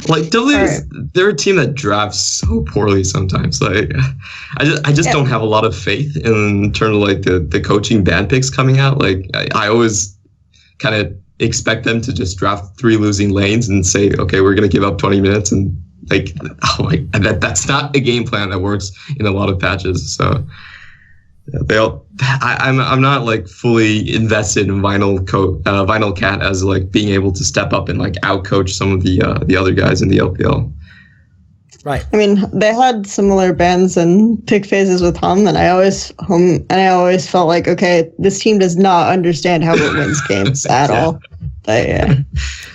Like they're a team that drafts so poorly sometimes. Like I just don't have a lot of faith in terms of like the coaching ban picks coming out. Like I always kind of expect them to just draft 3 losing lanes and say, okay, we're gonna give up 20 minutes and like that's not a game plan that works in a lot of patches. So I'm not like fully invested in Vinyl Cat as like being able to step up and like outcoach some of the other guys in the LPL. Right. I mean, they had similar bans and pick phases with Hum, and I always felt like, okay, this team does not understand how it wins games at all. But, yeah.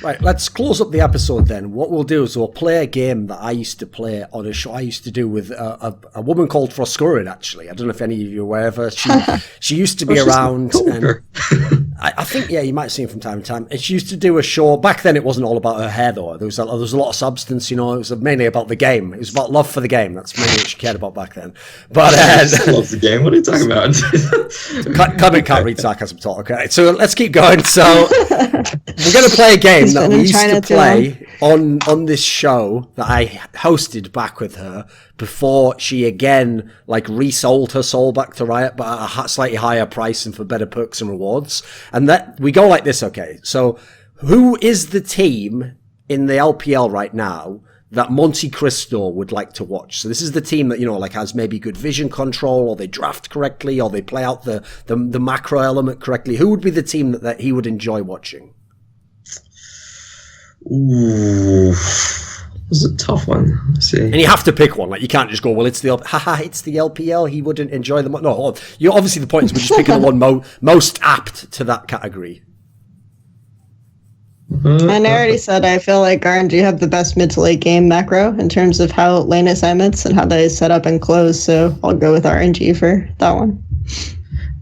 Right, let's close up the episode then. What we'll do is we'll play a game that I used to play on a show I used to do with a woman called Froskurin, actually. I don't know if any of you are aware of her. She used to be around. And I think, yeah, you might see her from time to time. And she used to do a show. Back then, it wasn't all about her hair, though. There was a lot of substance, you know. It was mainly about the game. It was about love for the game. That's mainly what she cared about back then. But love the game? What are you talking about? Can't read sarcasm talk. Okay, so let's keep going. So we're going to play a game that we used to play on this show that I hosted back with her before she again like resold her soul back to Riot, but at a slightly higher price and for better perks and rewards. And that we go like this. Okay, so who is the team in the LPL right now that Monte Cristo would like to watch? So this is the team that, you know, like has maybe good vision control, or they draft correctly, or they play out the macro element correctly. Who would be the team that he would enjoy watching? Ooh, this is a tough one. Let's see. And you have to pick one. Like you can't just go, well, it's the LPL. He wouldn't enjoy them. No, you obviously the point is we're just picking the one most apt to that category. And I already said I feel like RNG have the best mid to late game macro in terms of how lane assignments and how they set up and close. So I'll go with RNG for that one.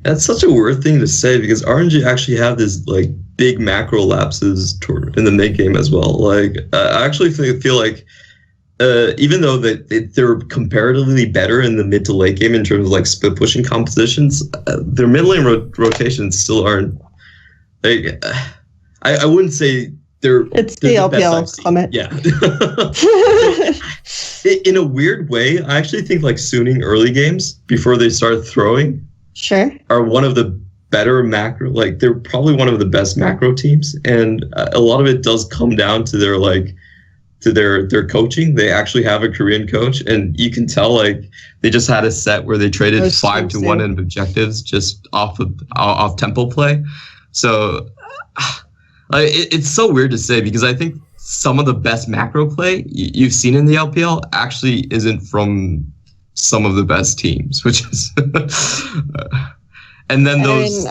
That's such a weird thing to say because RNG actually have this like big macro lapses in the mid game as well. Like I actually feel like even though they're comparatively better in the mid to late game in terms of like split pushing compositions, their mid lane rotations still aren't. Like, I wouldn't say they're. It's they're the LPL, Clement. Yeah. In a weird way, I actually think like Suning early games before they start throwing. Sure. Are one of the better macro, like they're probably one of the best macro teams, and a lot of it does come down to their like to their coaching. They actually have a Korean coach, and you can tell like they just had a set where they traded 5-1 in objectives just off tempo play. So it's so weird to say because I think some of the best macro play you've seen in the LPL actually isn't from some of the best teams, which is and then those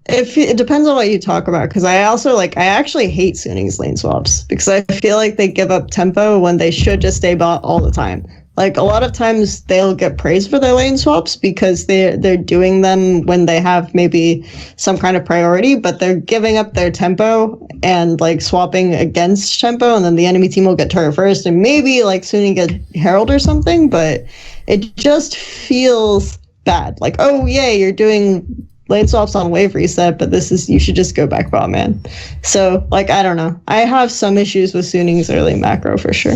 if it depends on what you talk about, because I actually hate Suning's lane swaps because I feel like they give up tempo when they should just stay bot all the time. Like a lot of times they'll get praised for their lane swaps because they're doing them when they have maybe some kind of priority, but they're giving up their tempo and like swapping against tempo, and then the enemy team will get turret first and maybe like Suning get Herald or something, but it just feels bad. Like, oh yeah, you're doing lane swaps on wave reset, but you should just go back bot, man. So like, I don't know. I have some issues with Suning's early macro for sure.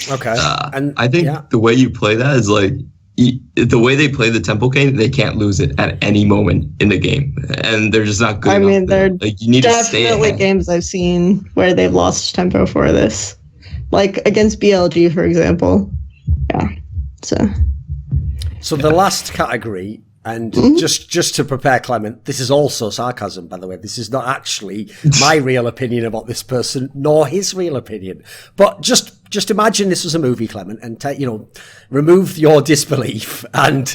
Okay. And I think the way you play that is like the way they play the tempo game, they can't lose it at any moment in the game, and they're just not good. I mean, there like you need to stay definitely games I've seen where they've lost tempo for this, like against BLG, for example. Yeah. So the last category. And just to prepare Clement, this is also sarcasm, by the way. This is not actually my real opinion about this person, nor his real opinion. But just imagine this was a movie, Clement, and remove your disbelief. And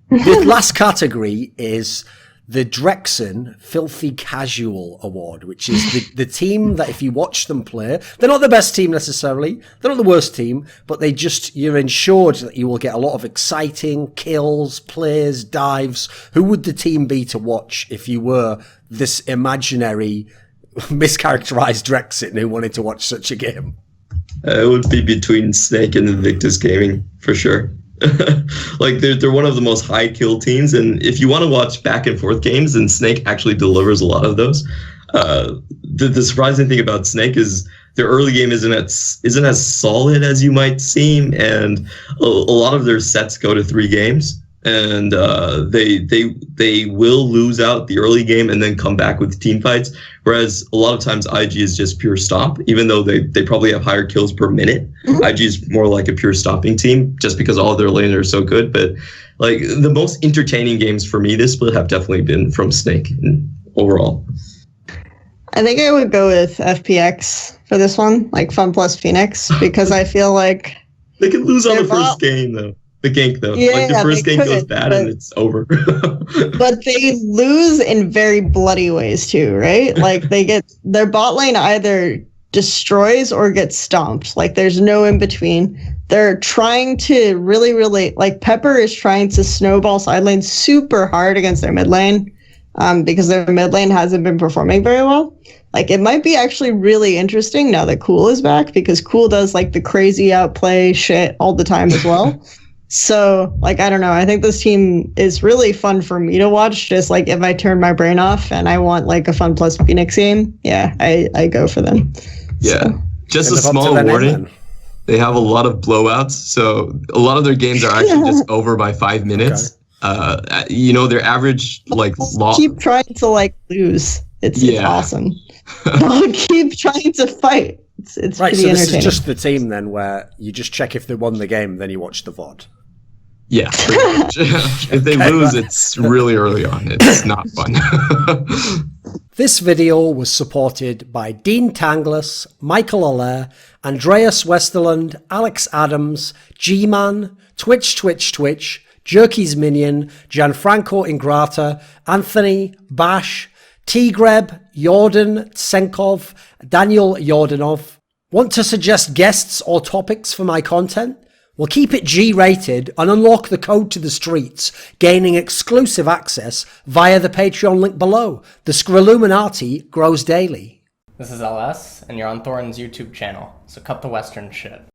the last category is the Drexen Filthy Casual Award, which is the team that if you watch them play, they're not the best team necessarily, they're not the worst team, but you're ensured that you will get a lot of exciting kills, plays, dives. Who would the team be to watch if you were this imaginary, mischaracterized Drexen who wanted to watch such a game? It would be between Snake and Invictus Gaming, for sure. Like they're one of the most high kill teams, and if you want to watch back and forth games, then Snake actually delivers a lot of those. The surprising thing about Snake is their early game isn't as solid as you might seem, and a lot of their sets go to 3 games, and they will lose out the early game and then come back with team fights. Whereas a lot of times IG is just pure stomp, even though they probably have higher kills per minute. IG is more like a pure stomping team just because all of their laners are so good. But like the most entertaining games for me this split have definitely been from Snake overall. I think I would go with FPX for this one, like Fun plus Phoenix, because I feel like they could lose on the first game though. The gank though, like the first game goes bad and it's over. But they lose in very bloody ways too, right? Like their bot lane either destroys or gets stomped. Like there's no in between. They're trying to really like Pepper is trying to snowball side lane super hard against their mid lane, because their mid lane hasn't been performing very well. Like it might be actually really interesting now that Cool is back, because Cool does like the crazy outplay shit all the time as well. So, like, I don't know. I think this team is really fun for me to watch. Just like if I turn my brain off and I want like a Fun plus Phoenix game, yeah, I go for them. Yeah, so. Just a small warning. They have a lot of blowouts, so a lot of their games are actually just over by 5 minutes. Okay. Their average like loss. Keep trying to like lose. It's awesome. I'll keep trying to fight. It's right. Pretty So this entertaining. is just the team then, where you just check if they won the game, then you watch the VOD. Yeah, pretty much. If they lose, it's really early on. It's not fun. This video was supported by Dean Tanglis, Michael Allaire, Andreas Westerlund, Alex Adams, Gman, Twch, Jerky's Minion, Gianfranco Ingrata, Anthony, Bash, TGreb, Yordan, Tsenkov, Daniel Yordanov. Want to suggest guests or topics for my content? Well, keep it G-rated and unlock the code to the streets, gaining exclusive access via the Patreon link below. The Skrilluminati grows daily. This is LS, and you're on Thorin's YouTube channel, so cut the Western shit.